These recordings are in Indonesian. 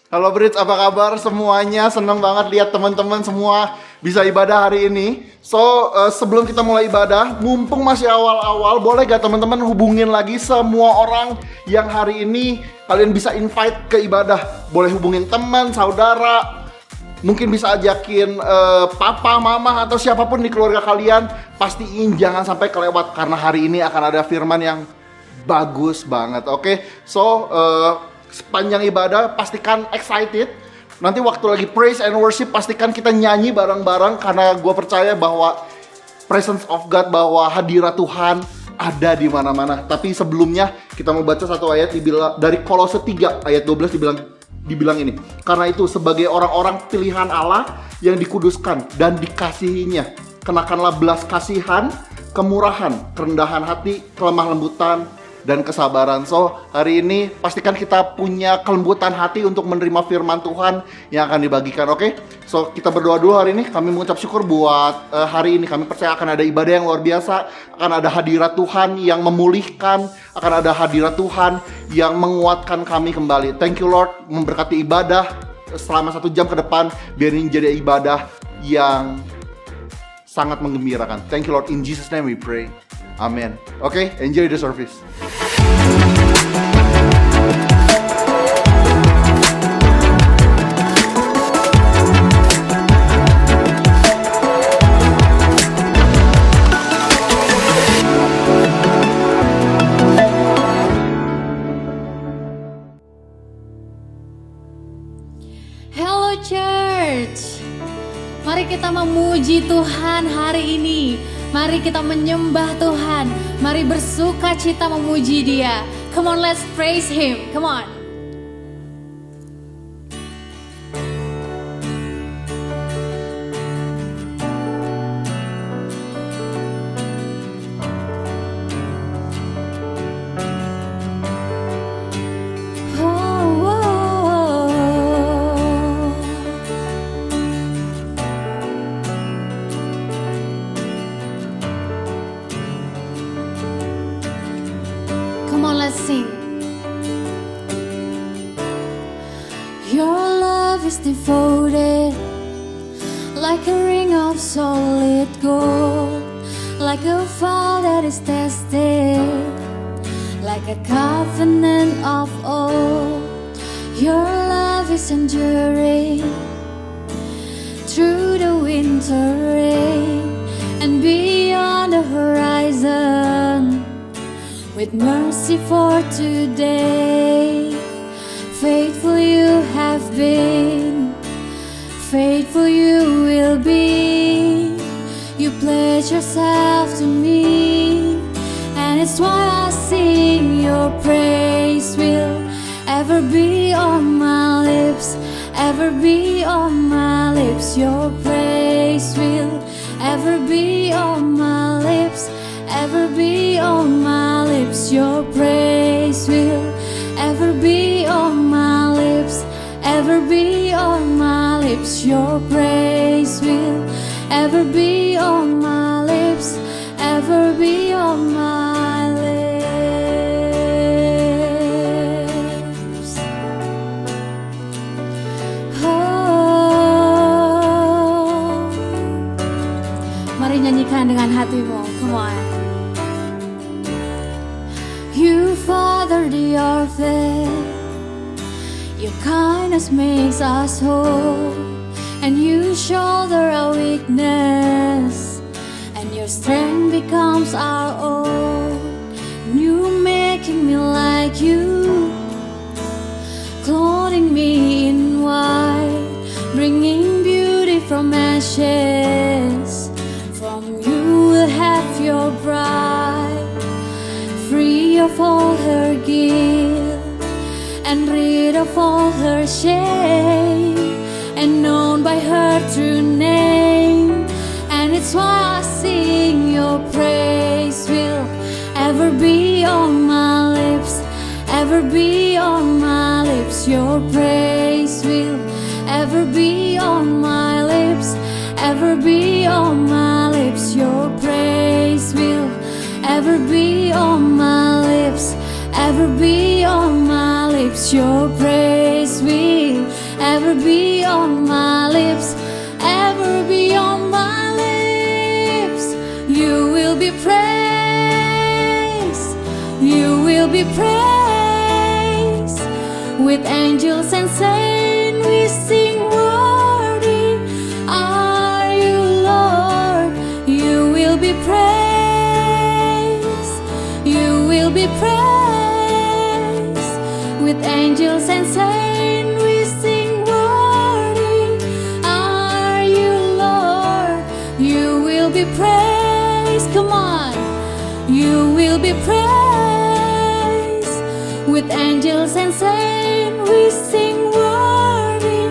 Halo Brits, apa kabar semuanya? Senang banget lihat teman-teman semua bisa ibadah hari ini. Sebelum kita mulai ibadah, mumpung masih awal-awal, boleh gak teman-teman hubungin lagi semua orang yang hari ini kalian bisa invite ke ibadah. Boleh hubungin teman, saudara, mungkin bisa ajakin papa, mama, atau siapapun di keluarga kalian. Pastiin jangan sampai kelewat, karena hari ini akan ada firman yang bagus banget, oke? Sepanjang ibadah pastikan excited. Nanti waktu lagi praise and worship pastikan kita nyanyi bareng-bareng, karena gue percaya bahwa presence of God, bahwa hadirat Tuhan ada di mana-mana. Tapi sebelumnya kita mau baca satu ayat dari Kolose 3 ayat 12 dibilang ini. Karena itu sebagai orang-orang pilihan Allah yang dikuduskan dan dikasihinya, kenakanlah belas kasihan, kemurahan, kerendahan hati, kelemah lembutan, dan kesabaran. Hari ini pastikan kita punya kelembutan hati untuk menerima firman Tuhan yang akan dibagikan, oke? Kita berdoa dulu hari ini. Kami mengucap syukur buat hari ini. Kami percaya akan ada ibadah yang luar biasa, akan ada hadirat Tuhan yang memulihkan, akan ada hadirat Tuhan yang menguatkan kami kembali. Thank you Lord, memberkati ibadah selama 1 jam ke depan, biar ini jadi ibadah yang sangat menggembirakan. Thank you Lord, in Jesus name we pray. Amen. Oke, enjoy the service. Hello church. Mari kita memuji Tuhan hari ini. Mari kita menyembah Tuhan. Mari bersuka cita memuji Dia. Come on, let's praise Him. Come on. Sing. Your love is devoted, like a ring of solid gold, like a vow that is tested, like a covenant of old. Your love is enduring through the winter rain and beyond the horizon, with mercy for today. Faithful you have been, faithful you will be. You pledge yourself to me, and it's why I sing. Your praise will ever be on my lips, ever be on my lips. Your praise will ever be on my lips, ever be on my lips. Your praise will ever be on my lips, ever be on my lips. Your praise will ever be on my lips, ever be on my lips. Oh, mari nyanyikan dengan hatimu. Come on. You father the orphan, your kindness makes us whole, and you shoulder our weakness, and your strength becomes our own. You making me like you, clothing me in white, bringing beauty from ashes. From you will have your bride, free of all her guilt, and rid of all her shame, and known by her true name. And it's why I sing. Your praise will ever be on my lips, ever be on my lips. Your praise will ever be on my lips, ever be on my lips. Your praise will ever be on my lips, ever be on my lips. Your praise will ever be on my lips, ever be on my lips. You will be praised, you will be praised. With angels and saints we sing, worthy are you, Lord. You will be praised, you will be praised. With angels and saints we sing, worthy are you, Lord. You will be praised, come on. You will be praised. With angels and saints we sing, worthy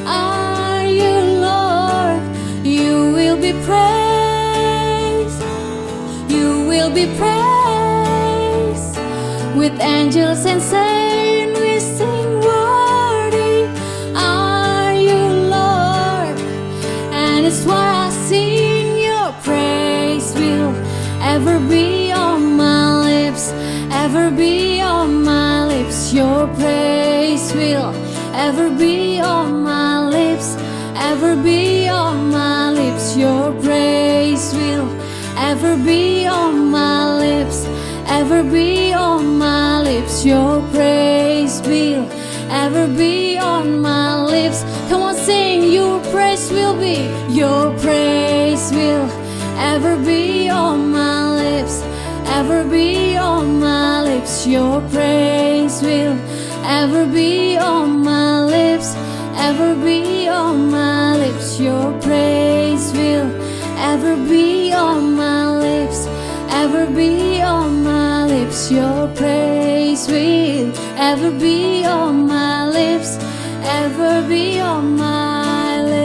are you, Lord. You will be praised, you will be praised. With angels and saints we sing, worthy are you, Lord. And it's why I sing, your praise will ever be on my lips, ever be on my lips. Your praise will ever be on my lips, ever be on my lips. Your praise will ever be on my lips, ever be on my lips. Your praise will ever be on my lips. Come on, sing. Your praise will be, your praise will ever be on my lips, ever be on my lips. Your praise will ever be on my lips, ever be on my lips. Your praise will ever be on my lips, ever be on my lips. Your praise will ever be on my lips, ever be on my lips.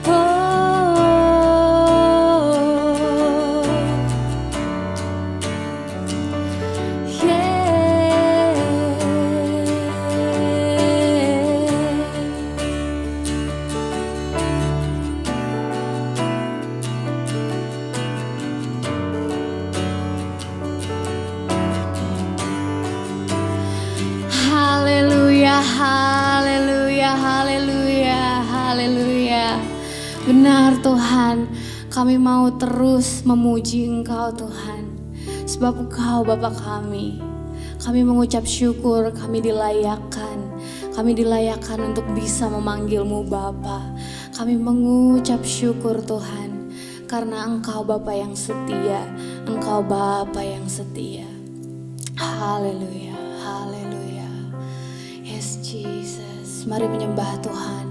Oh, yeah. Haleluya, haleluya, haleluya, haleluya. Benar Tuhan, kami mau terus memuji Engkau Tuhan, sebab Engkau Bapa kami. Kami mengucap syukur, kami dilayakkan untuk bisa memanggil-Mu Bapa. Kami mengucap syukur Tuhan, karena Engkau Bapa yang setia, Engkau Bapa yang setia. Haleluya, haleluya. Yes Jesus, mari menyembah Tuhan,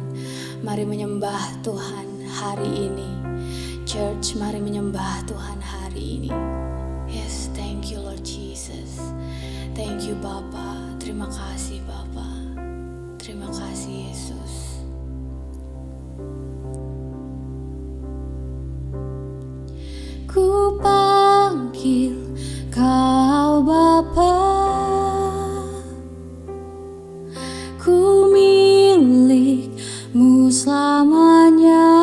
mari menyembah Tuhan hari ini. Church, mari menyembah Tuhan hari ini. Yes, thank you Lord Jesus. Thank you Bapa, terima kasih Bapa, terima kasih Yesus. Ku panggil Kau Bapa, ku milik-Mu selamanya.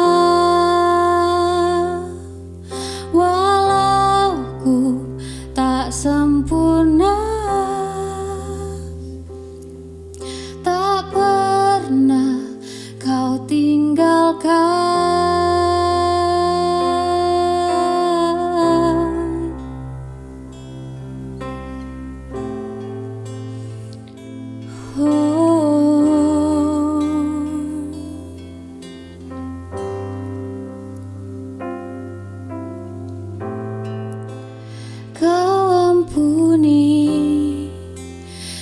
Walau ku tak sempurna, tak pernah Kau tinggalkan. Kau ampuni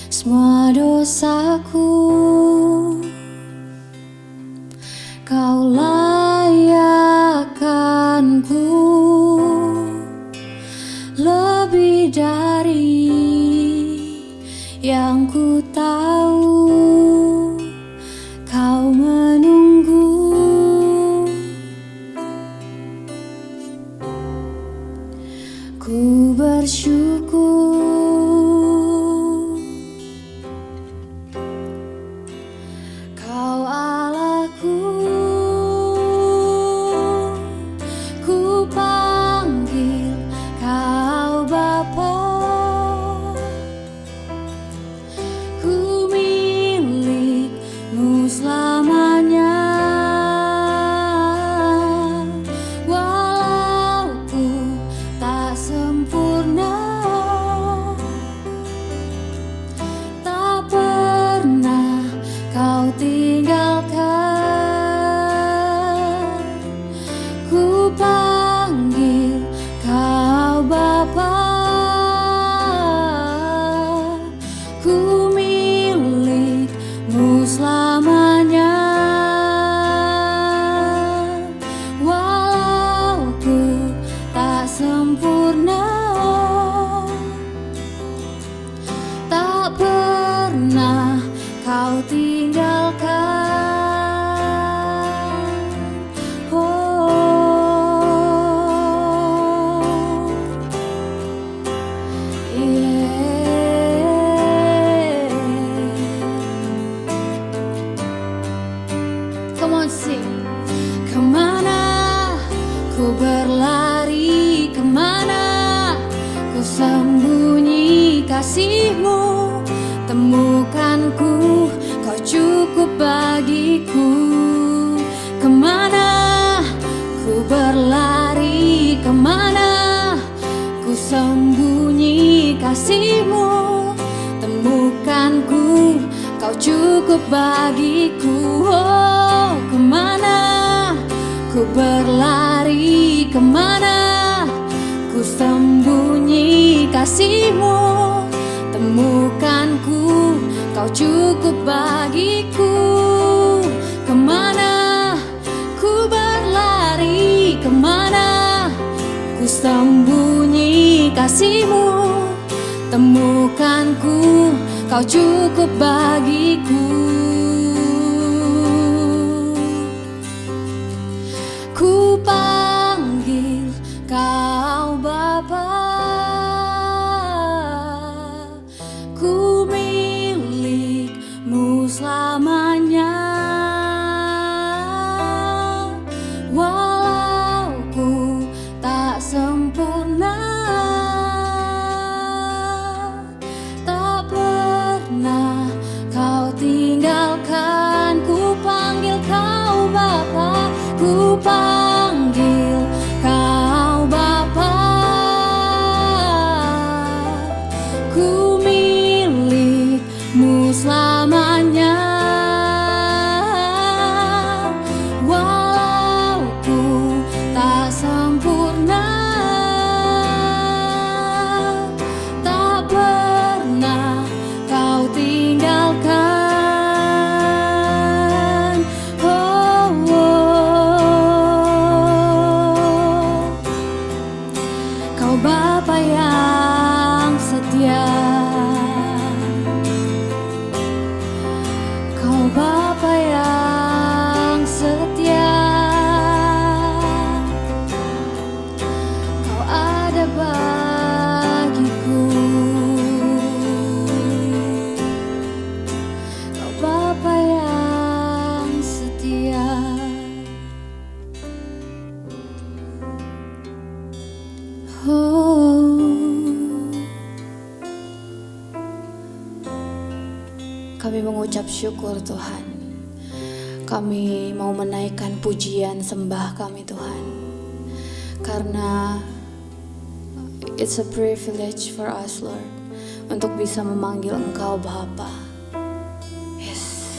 semua dosaku, Kau layakkanku lebih dari yang ku tahu. Kau menunggu, ku bersyukur. Kau Allahku, ku panggil Kau Bapa, ku sembunyi kasih-Mu, temukan ku, Kau cukup bagiku. Kemana ku berlari, kemana ku sembunyi kasih-Mu, temukan ku, Kau cukup bagiku. Oh, kemana ku berlari, kemana ku sembunyi kasih-Mu, temukan ku, Kau cukup bagiku. Kemana ku berlari, kemana ku sembunyi kasih-Mu, temukan ku, Kau cukup bagiku. Ku panggil Kau Bapa, ku milik-Mu selamanya. Walau ku tak sempurna, tak pernah Kau tinggalkan. Ku panggil Kau Bapa, ku panggil Kau Bapa, ku milik-Mu selamanya. Walau ku tak sempurna, tak pernah Kau tinggalkan. Oh, oh. Kau Bapa yang setia, Kau Bapa yang setia, Kau ada bagiku. Kau Bapa yang setia. Oh, kami mengucap syukur Tuhan. Kami mau menaikkan pujian sembah kami Tuhan, karena it's a privilege for us Lord untuk bisa memanggil Engkau Bapa. Yes.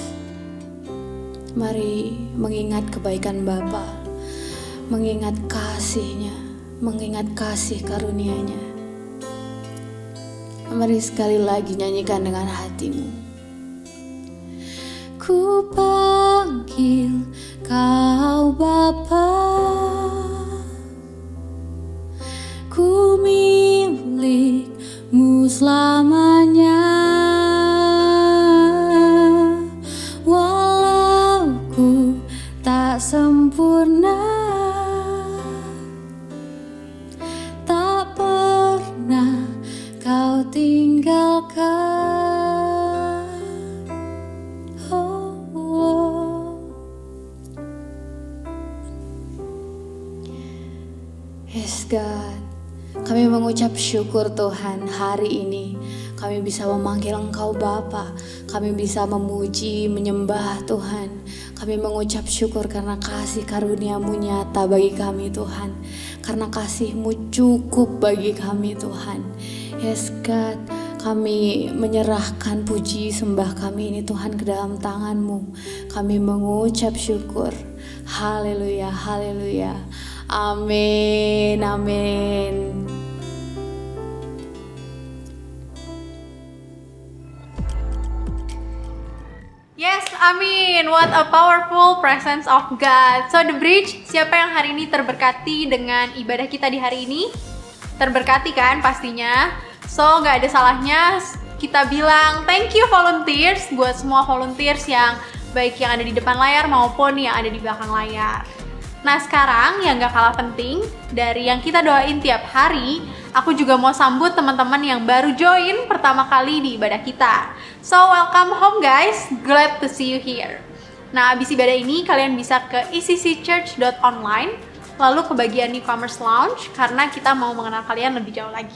Mari mengingat kebaikan Bapa, mengingat kasih-Nya, mengingat kasih karunia-Nya. Mari sekali lagi nyanyikan dengan hatimu. Ku panggil Kau Bapa, ku milik-Mu selamanya. Walau ku tak sempurna, tak pernah Kau tinggalkan. Oh, oh. Yes God, kami mengucap syukur Tuhan, hari ini kami bisa memanggil Engkau Bapa, kami bisa memuji, menyembah Tuhan. Kami mengucap syukur karena kasih karunia-Mu nyata bagi kami Tuhan, karena kasih-Mu cukup bagi kami Tuhan. Yes God, kami menyerahkan puji sembah kami ini Tuhan ke dalam tangan-Mu. Kami mengucap syukur. Haleluya, haleluya. Amin, amin. Yes, amin. What a powerful presence of God. So The Bridge, siapa yang hari ini terberkati dengan ibadah kita di hari ini? Terberkati kan pastinya. So gak ada salahnya kita bilang thank you volunteers buat semua volunteers yang baik yang ada di depan layar maupun yang ada di belakang layar. Nah sekarang yang gak kalah penting dari yang kita doain tiap hari, aku juga mau sambut teman-teman yang baru join pertama kali di ibadah kita. So welcome home guys, glad to see you here. Nah abis ibadah ini kalian bisa ke eccchurch.online, lalu ke bagian e-commerce lounge karena kita mau mengenal kalian lebih jauh lagi.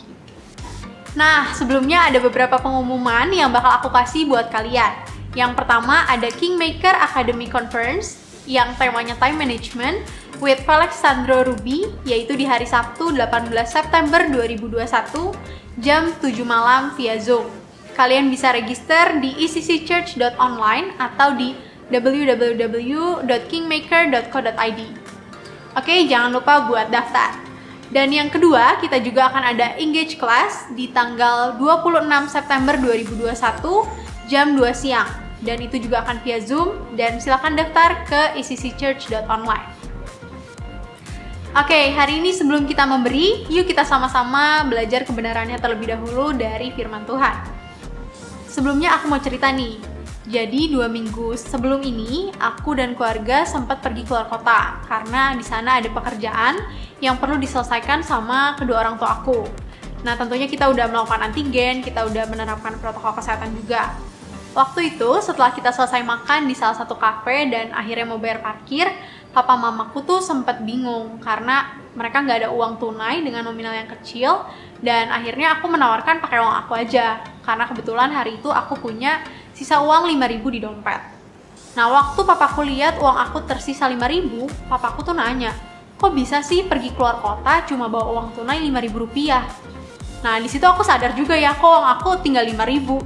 Nah, sebelumnya ada beberapa pengumuman yang bakal aku kasih buat kalian. Yang pertama ada Kingmaker Academy Conference yang temanya Time Management with Felix Sandro Ruby, yaitu di hari Sabtu 18 September 2021 jam 7 malam via Zoom. Kalian bisa register di eccchurch.online atau di www.kingmaker.co.id. Oke, jangan lupa buat daftar. Dan yang kedua, kita juga akan ada Engage Class di tanggal 26 September 2021 jam 2 siang. Dan itu juga akan via Zoom, dan silakan daftar ke eccchurch.online. Oke, hari ini sebelum kita memberi, yuk kita sama-sama belajar kebenarannya terlebih dahulu dari firman Tuhan. Sebelumnya aku mau cerita nih. Jadi 2 minggu sebelum ini, aku dan keluarga sempat pergi keluar kota karena di sana ada pekerjaan yang perlu diselesaikan sama kedua orang tua aku. Nah, tentunya kita udah melakukan antigen, kita udah menerapkan protokol kesehatan juga. Waktu itu, setelah kita selesai makan di salah satu kafe dan akhirnya mau bayar parkir, papa mamaku tuh sempat bingung karena mereka nggak ada uang tunai dengan nominal yang kecil, dan akhirnya aku menawarkan pakai uang aku aja karena kebetulan hari itu aku punya sisa uang 5.000 di dompet. Nah, waktu papaku lihat uang aku tersisa 5.000, papaku tuh nanya, kok bisa sih pergi keluar kota cuma bawa uang tunai 5.000 rupiah? Nah, di situ aku sadar juga ya, kok uang aku tinggal 5.000.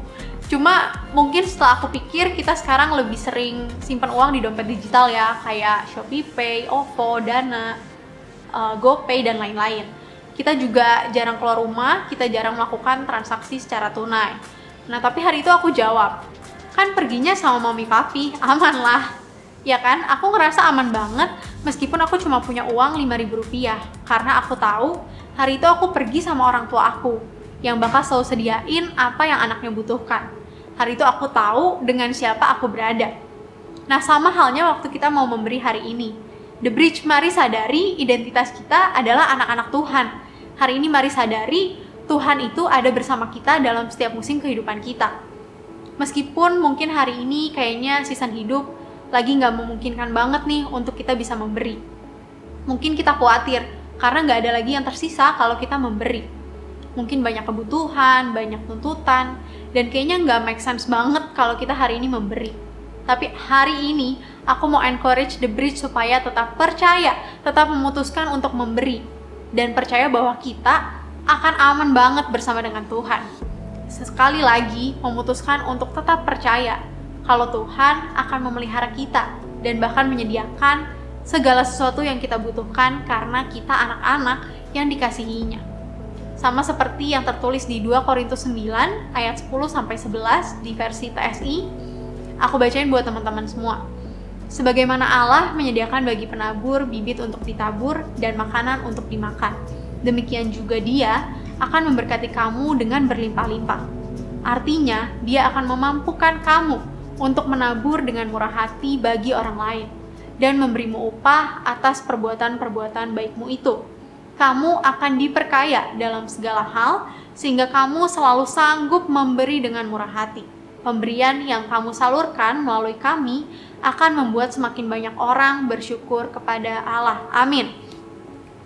Cuma mungkin setelah aku pikir kita sekarang lebih sering simpan uang di dompet digital ya, kayak ShopeePay, OVO, Dana, GoPay, dan lain-lain. Kita juga jarang keluar rumah, kita jarang melakukan transaksi secara tunai. Nah, tapi hari itu aku jawab, kan perginya sama mami papi, aman lah. Ya kan, aku ngerasa aman banget meskipun aku cuma punya uang 5.000 rupiah. Karena aku tahu hari itu aku pergi sama orang tua aku yang bakal selalu sediain apa yang anaknya butuhkan. Hari itu aku tahu dengan siapa aku berada. Nah, sama halnya waktu kita mau memberi hari ini. The Bridge, mari sadari identitas kita adalah anak-anak Tuhan. Hari ini mari sadari Tuhan itu ada bersama kita dalam setiap musim kehidupan kita. Meskipun mungkin hari ini kayaknya season hidup lagi nggak memungkinkan banget nih untuk kita bisa memberi. Mungkin kita khawatir karena nggak ada lagi yang tersisa kalau kita memberi. Mungkin banyak kebutuhan, banyak tuntutan, dan kayaknya nggak make sense banget kalau kita hari ini memberi. Tapi hari ini, aku mau encourage The Bridge supaya tetap percaya, tetap memutuskan untuk memberi, dan percaya bahwa kita akan aman banget bersama dengan Tuhan. Sekali lagi, memutuskan untuk tetap percaya kalau Tuhan akan memelihara kita, dan bahkan menyediakan segala sesuatu yang kita butuhkan karena kita anak-anak yang dikasihinya. Sama seperti yang tertulis di 2 Korintus 9 ayat 10-11 di versi TSI, aku bacain buat teman-teman semua. Sebagaimana Allah menyediakan bagi penabur bibit untuk ditabur dan makanan untuk dimakan, demikian juga Dia akan memberkati kamu dengan berlimpah-limpah. Artinya, Dia akan memampukan kamu untuk menabur dengan murah hati bagi orang lain dan memberimu upah atas perbuatan-perbuatan baikmu itu. Kamu akan diperkaya dalam segala hal, sehingga kamu selalu sanggup memberi dengan murah hati. Pemberian yang kamu salurkan melalui kami akan membuat semakin banyak orang bersyukur kepada Allah. Amin.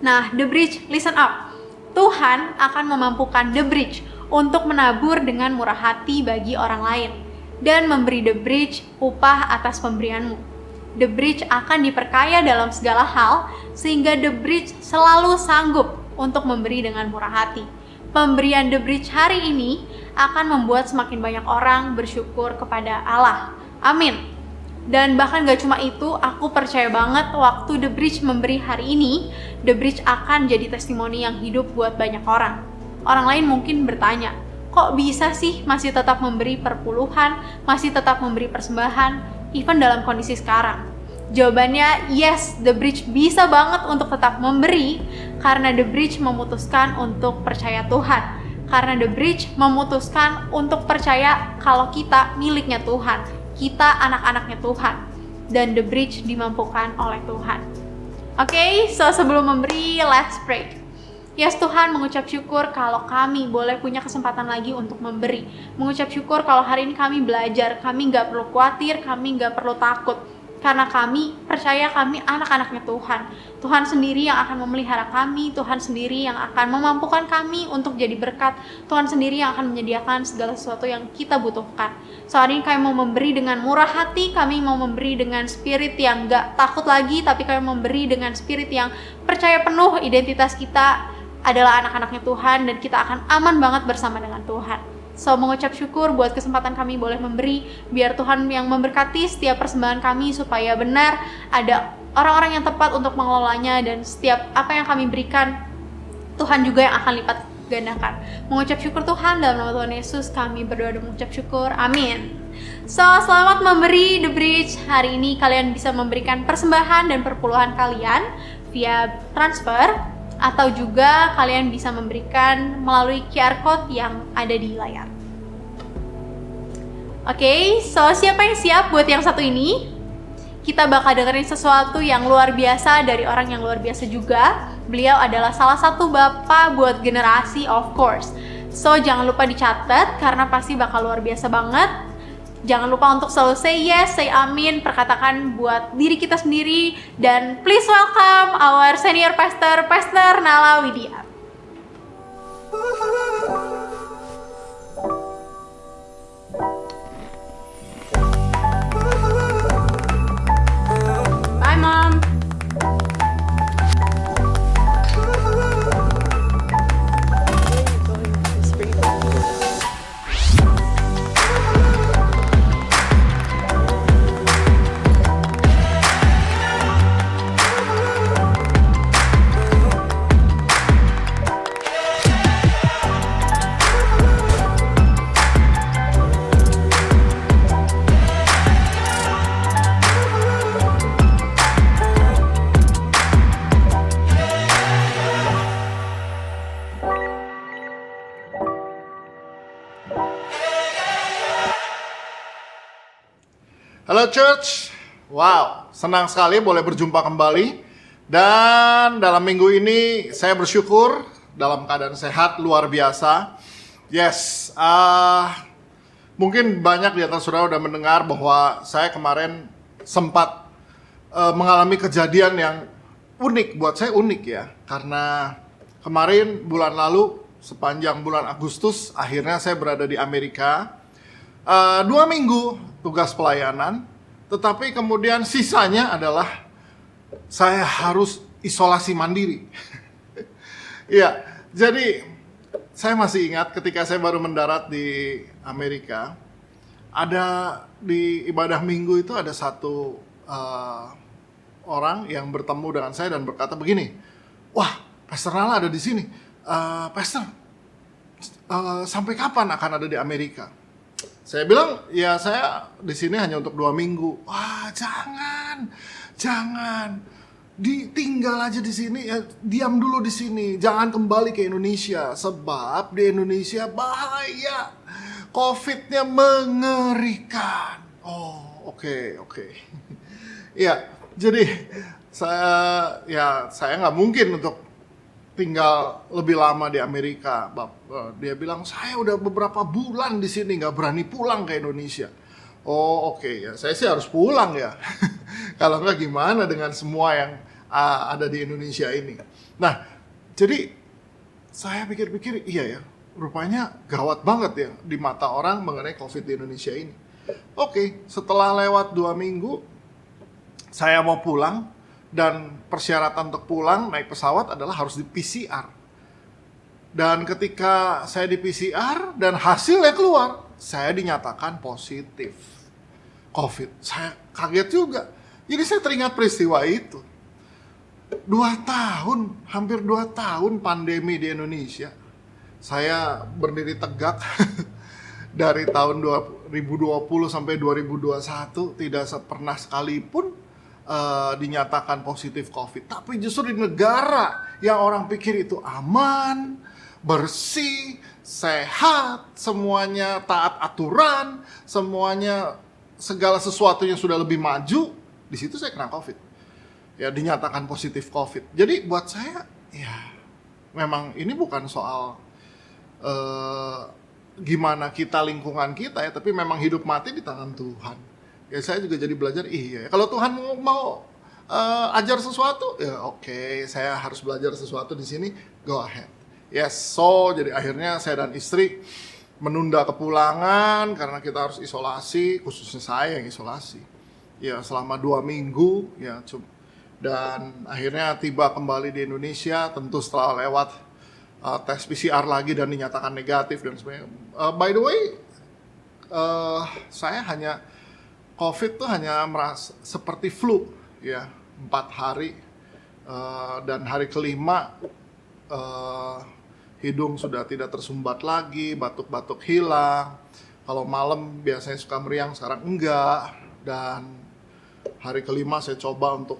Nah, The Bridge, listen up. Tuhan akan memampukan The Bridge untuk menabur dengan murah hati bagi orang lain dan memberi The Bridge upah atas pemberianmu. The Bridge akan diperkaya dalam segala hal, sehingga The Bridge selalu sanggup untuk memberi dengan murah hati. Pemberian The Bridge hari ini akan membuat semakin banyak orang bersyukur kepada Allah. Amin. Dan bahkan gak cuma itu, aku percaya banget waktu The Bridge memberi hari ini, The Bridge akan jadi testimoni yang hidup buat banyak orang. Orang lain mungkin bertanya, kok bisa sih masih tetap memberi perpuluhan, masih tetap memberi persembahan, even dalam kondisi sekarang? Jawabannya yes, The Bridge bisa banget untuk tetap memberi karena The Bridge memutuskan untuk percaya Tuhan. Karena The Bridge memutuskan untuk percaya kalau kita miliknya Tuhan, kita anak-anaknya Tuhan, dan The Bridge dimampukan oleh Tuhan. Oke, so sebelum memberi, let's pray. Yes Tuhan, mengucap syukur kalau kami boleh punya kesempatan lagi untuk memberi. Mengucap syukur kalau hari ini kami belajar, kami gak perlu khawatir, kami gak perlu takut. Karena kami percaya kami anak-anaknya Tuhan. Tuhan sendiri yang akan memelihara kami, Tuhan sendiri yang akan memampukan kami untuk jadi berkat, Tuhan sendiri yang akan menyediakan segala sesuatu yang kita butuhkan. So hari ini kami mau memberi dengan murah hati, kami mau memberi dengan spirit yang gak takut lagi, tapi kami memberi dengan spirit yang percaya penuh identitas kita adalah anak-anaknya Tuhan dan kita akan aman banget bersama dengan Tuhan. So mengucap syukur buat kesempatan kami boleh memberi, biar Tuhan yang memberkati setiap persembahan kami supaya benar ada orang-orang yang tepat untuk mengelolanya, dan setiap apa yang kami berikan Tuhan juga yang akan lipat gandakan. Mengucap syukur Tuhan, dalam nama Tuhan Yesus kami berdoa dan mengucap syukur, amin. So selamat memberi The Bridge. Hari ini kalian bisa memberikan persembahan dan perpuluhan kalian via transfer, atau juga kalian bisa memberikan melalui QR Code yang ada di layar. Oke, so siapa yang siap buat yang satu ini? Kita bakal dengerin sesuatu yang luar biasa dari orang yang luar biasa juga. Beliau adalah salah satu bapak buat generasi, of course. So jangan lupa dicatat karena pasti bakal luar biasa banget. Jangan lupa untuk selalu say yes, say amin, perkatakan buat diri kita sendiri. Dan please welcome our senior pastor, Pastor Nala Widya. Bye Mom. Halo Church, wow, senang sekali boleh berjumpa kembali. Dan dalam minggu ini saya bersyukur dalam keadaan sehat luar biasa. Yes, mungkin banyak di atas saudara udah mendengar bahwa saya kemarin sempat mengalami kejadian yang unik, buat saya unik ya. Karena kemarin bulan lalu, sepanjang bulan Agustus, akhirnya saya berada di Amerika. 2 minggu tugas pelayanan, tetapi kemudian sisanya adalah saya harus isolasi mandiri. Iya, jadi saya masih ingat ketika saya baru mendarat di Amerika, ada di ibadah minggu itu ada satu orang yang bertemu dengan saya dan berkata begini, wah, Pastor Nala ada di sini. Pastor, sampai kapan akan ada di Amerika? Saya bilang, ya saya di sini hanya untuk 2 minggu. Wah, jangan. Ditinggal aja di sini, ya, diam dulu di sini. Jangan kembali ke Indonesia, sebab di Indonesia bahaya. COVID-nya mengerikan. Oh, oke. Ya, jadi saya nggak mungkin untuk tinggal lebih lama di Amerika. Dia bilang, saya udah beberapa bulan di sini nggak berani pulang ke Indonesia. Oh oke, ya saya sih harus pulang ya. Kalau nggak gimana dengan semua yang ada di Indonesia ini. Nah, jadi saya pikir-pikir, iya ya, rupanya gawat banget ya di mata orang mengenai COVID di Indonesia ini. Oke, setelah lewat 2 minggu, saya mau pulang. Dan persyaratan untuk pulang naik pesawat adalah harus di PCR. Dan ketika saya di PCR dan hasilnya keluar, saya dinyatakan positif COVID. Saya kaget juga. Jadi saya teringat peristiwa itu. 2 tahun, hampir 2 tahun pandemi di Indonesia. Saya berdiri tegak dari tahun 2020 sampai 2021, tidak pernah sekalipun dinyatakan positif COVID. Tapi justru di negara yang orang pikir itu aman, bersih, sehat, semuanya taat aturan, semuanya segala sesuatunya sudah lebih maju, di situ saya kena COVID. Ya, dinyatakan positif COVID. Jadi buat saya, ya memang ini bukan soal gimana kita, lingkungan kita ya, tapi memang hidup mati di tangan Tuhan. Ya saya juga jadi belajar, iya. Kalau Tuhan mau ajar sesuatu, ya oke, saya harus belajar sesuatu di sini, go ahead. Yes, so jadi akhirnya saya dan istri menunda kepulangan karena kita harus isolasi, khususnya saya yang isolasi. Ya selama 2 minggu, ya dan akhirnya tiba kembali di Indonesia, tentu setelah lewat tes PCR lagi dan dinyatakan negatif dan sebagainya. By the way, saya hanya COVID tuh hanya merasa seperti flu, ya 4 hari dan hari kelima hidung sudah tidak tersumbat lagi, batuk-batuk hilang. Kalau malam biasanya suka meriang, sekarang enggak. Dan hari kelima saya coba untuk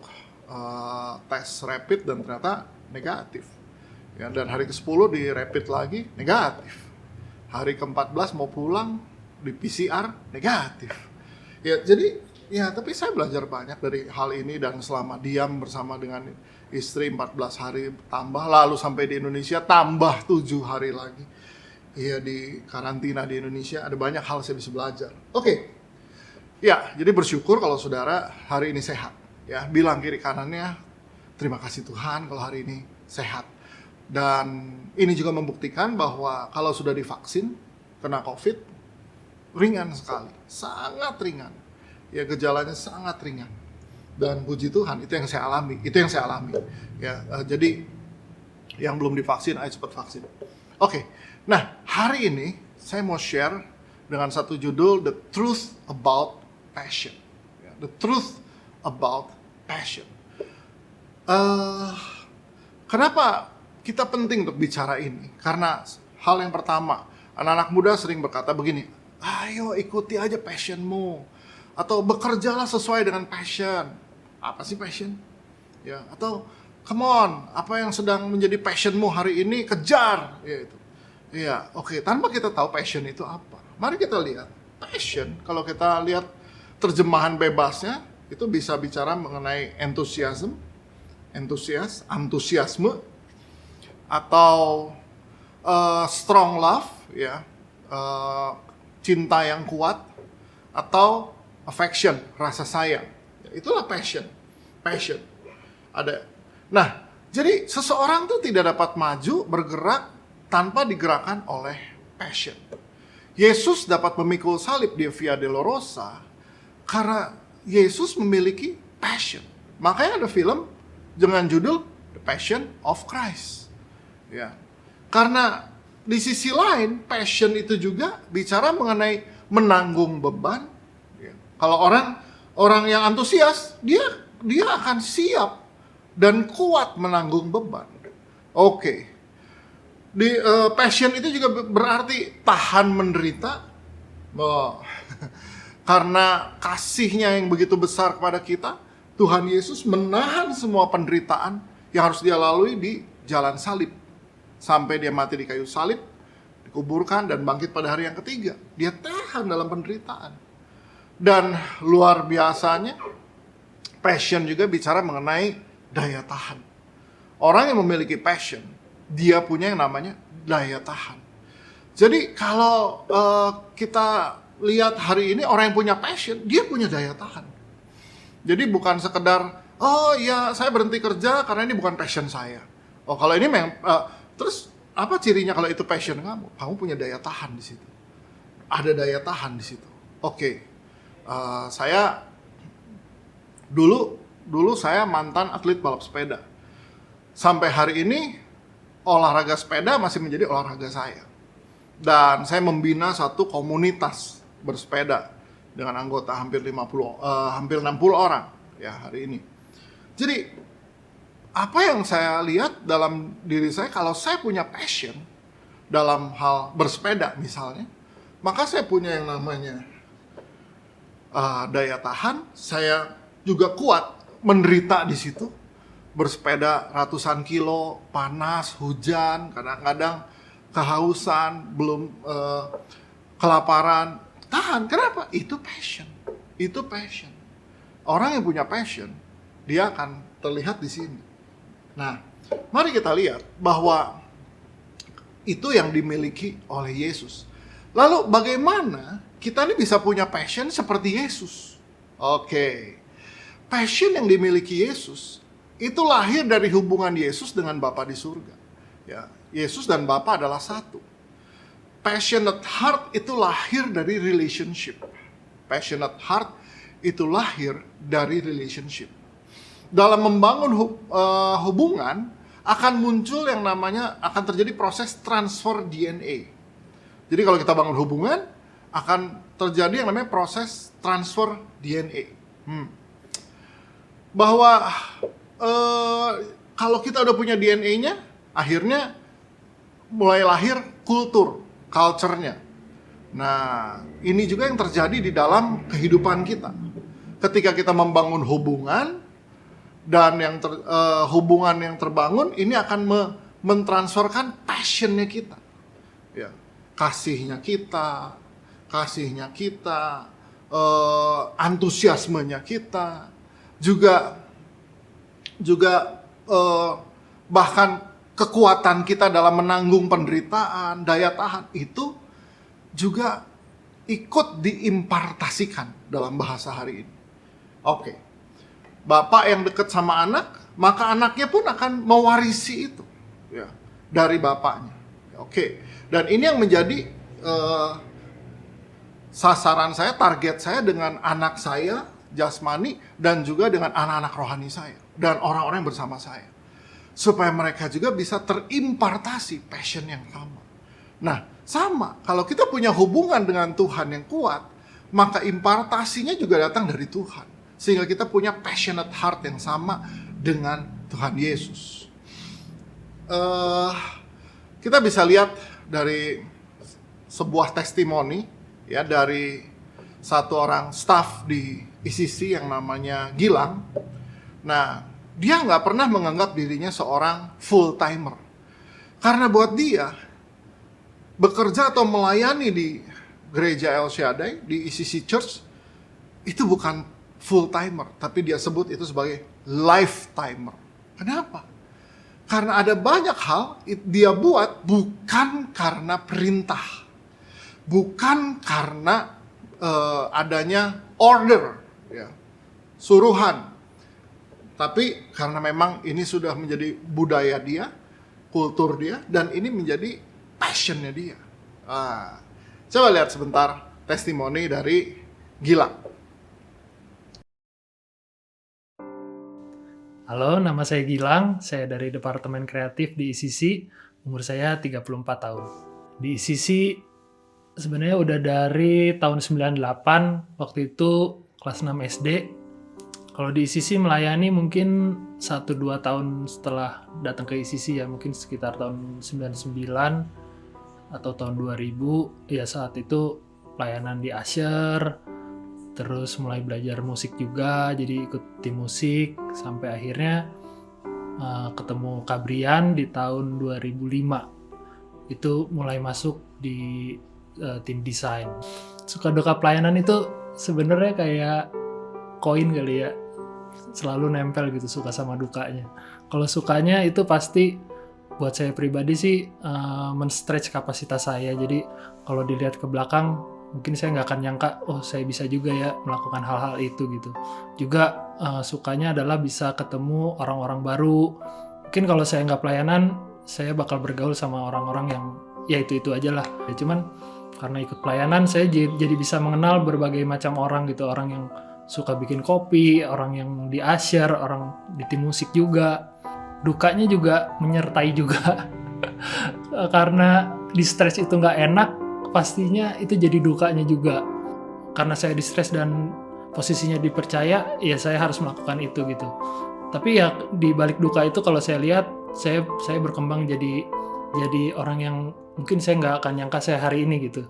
tes rapid dan ternyata negatif. Ya, dan hari ke-10 di rapid lagi negatif. Hari ke-14 mau pulang di PCR negatif. Ya jadi ya tapi saya belajar banyak dari hal ini dan selama diam bersama dengan istri 14 hari tambah, lalu sampai di Indonesia tambah 7 hari lagi. Iya di karantina di Indonesia ada banyak hal saya bisa belajar. Oke. Ya, jadi bersyukur kalau saudara hari ini sehat. Ya, bilang kiri kanannya terima kasih Tuhan kalau hari ini sehat. Dan ini juga membuktikan bahwa kalau sudah divaksin kena COVID ringan sekali, sangat ringan. Ya gejalanya sangat ringan. Dan puji Tuhan itu yang saya alami, Ya, jadi yang belum divaksin ayo cepat vaksin. Oke. Nah, hari ini saya mau share dengan satu judul The Truth About Passion. Ya, The Truth About Passion. Kenapa kita penting untuk bicara ini? Karena hal yang pertama, anak-anak muda sering berkata begini, ayo ikuti aja passionmu, atau bekerjalah sesuai dengan passion. Apa sih passion? Ya, atau come on, apa yang sedang menjadi passionmu hari ini kejar, yaitu. Iya, oke. Tanpa kita tahu passion itu apa, mari kita lihat passion. Kalau kita lihat terjemahan bebasnya, itu bisa bicara mengenai antusiasme, atau strong love, ya, cinta yang kuat, atau affection, rasa sayang. Itulah passion. Ada. Nah, jadi seseorang tuh tidak dapat maju bergerak tanpa digerakkan oleh passion. Yesus dapat memikul salib di Via Dolorosa karena Yesus memiliki passion. Makanya ada film dengan judul The Passion of Christ. Ya. Karena di sisi lain passion itu juga bicara mengenai menanggung beban. Ya. Kalau orang yang antusias, dia akan siap dan kuat menanggung beban. Oke. Di passion itu juga berarti tahan menderita. Karena kasihnya yang begitu besar kepada kita, Tuhan Yesus menahan semua penderitaan yang harus dia lalui di jalan salib. Sampai dia mati di kayu salib, dikuburkan dan bangkit pada hari yang ketiga. Dia tahan dalam penderitaan. Dan luar biasanya, passion juga bicara mengenai daya tahan. Orang yang memiliki passion, dia punya yang namanya daya tahan. Jadi kalau kita lihat hari ini orang yang punya passion, dia punya daya tahan. Jadi bukan sekedar, oh ya saya berhenti kerja karena ini bukan passion saya. Oh kalau ini memang, terus apa cirinya kalau itu passion kamu? Kamu punya daya tahan di situ. Ada daya tahan di situ. Oke. Saya dulu saya mantan atlet balap sepeda. Sampai hari ini olahraga sepeda masih menjadi olahraga saya. Dan saya membina satu komunitas bersepeda dengan anggota hampir 60 orang ya hari ini. Jadi apa yang saya lihat dalam diri saya, kalau saya punya passion dalam hal bersepeda misalnya, maka saya punya yang namanya daya tahan. Saya juga kuat menderita di situ, bersepeda ratusan kilo, panas, hujan, kadang-kadang kehausan, belum kelaparan, tahan. Kenapa? Itu passion. Orang yang punya passion, dia akan terlihat di sini. Nah, mari kita lihat bahwa itu yang dimiliki oleh Yesus. Lalu bagaimana kita ini bisa punya passion seperti Yesus? Oke. Passion yang dimiliki Yesus itu lahir dari hubungan Yesus dengan Bapa di surga. Ya, Yesus dan Bapa adalah satu. Passionate heart itu lahir dari relationship. Passionate heart itu lahir dari relationship. Dalam membangun hubungan akan muncul yang namanya, akan terjadi proses transfer DNA. Jadi kalau kita bangun hubungan, akan terjadi yang namanya proses transfer DNA. Bahwa kalau kita udah punya DNA-nya, akhirnya mulai lahir culture-nya. Nah, ini juga yang terjadi di dalam kehidupan kita. Ketika kita membangun hubungan, dan hubungan yang terbangun, ini akan mentransferkan passion-nya kita. Ya, kasihnya kita, antusiasmenya kita, juga bahkan kekuatan kita dalam menanggung penderitaan, daya tahan itu juga ikut diimpartasikan dalam bahasa hari ini. Oke. Bapak yang dekat sama anak, maka anaknya pun akan mewarisi itu, ya, dari bapaknya. Oke. Dan ini yang menjadi sasaran saya, target saya dengan anak saya jasmani dan juga dengan anak-anak rohani saya dan orang-orang yang bersama saya, supaya mereka juga bisa terimpartasi passion yang sama. Nah, sama kalau kita punya hubungan dengan Tuhan yang kuat, maka impartasinya juga datang dari Tuhan, sehingga kita punya passionate heart yang sama dengan Tuhan Yesus. Kita bisa lihat dari sebuah testimoni, ya, dari satu orang staff di ICC yang namanya Gilang. Nah, dia nggak pernah menganggap dirinya seorang full timer, karena buat dia bekerja atau melayani di gereja El Shaddai di ICC Church itu bukan full timer, tapi dia sebut itu sebagai lifetimer. Kenapa? Karena ada banyak hal dia buat bukan karena perintah, bukan karena adanya order, ya, suruhan, tapi karena memang ini sudah menjadi budaya dia, kultur dia, dan ini menjadi passionnya dia. Coba lihat sebentar testimoni dari Gilang. Halo, nama saya Gilang, saya dari Departemen Kreatif di ICC, umur saya 34 tahun. Di ICC sebenarnya udah dari tahun 98, waktu itu kelas 6 SD. Kalau di ICC melayani mungkin 1-2 tahun setelah datang ke ICC, ya mungkin sekitar tahun 99 atau tahun 2000, ya saat itu pelayanan di Usher, terus mulai belajar musik juga, jadi ikut tim musik, sampai akhirnya ketemu Kabrian di tahun 2005. Itu mulai masuk di tim desain. Suka duka pelayanan itu sebenarnya kayak koin kali ya, selalu nempel gitu, suka sama dukanya. Kalau sukanya itu pasti buat saya pribadi sih men-stretch kapasitas saya. Jadi kalau dilihat ke belakang, mungkin saya nggak akan nyangka, oh saya bisa juga ya melakukan hal-hal itu gitu. Juga sukanya adalah bisa ketemu orang-orang baru. Mungkin kalau saya nggak pelayanan, saya bakal bergaul sama orang-orang yang ya itu aja lah. Ya, cuman karena ikut pelayanan, saya jadi bisa mengenal berbagai macam orang gitu. Orang yang suka bikin kopi, orang yang di Usher, orang di tim musik juga. Dukanya juga menyertai juga. Karena di stres itu nggak enak, pastinya itu jadi dukanya juga. Karena saya di stres dan posisinya dipercaya, ya saya harus melakukan itu gitu. Tapi ya di balik duka itu kalau saya lihat, saya berkembang jadi orang yang mungkin saya nggak akan nyangka saya hari ini gitu.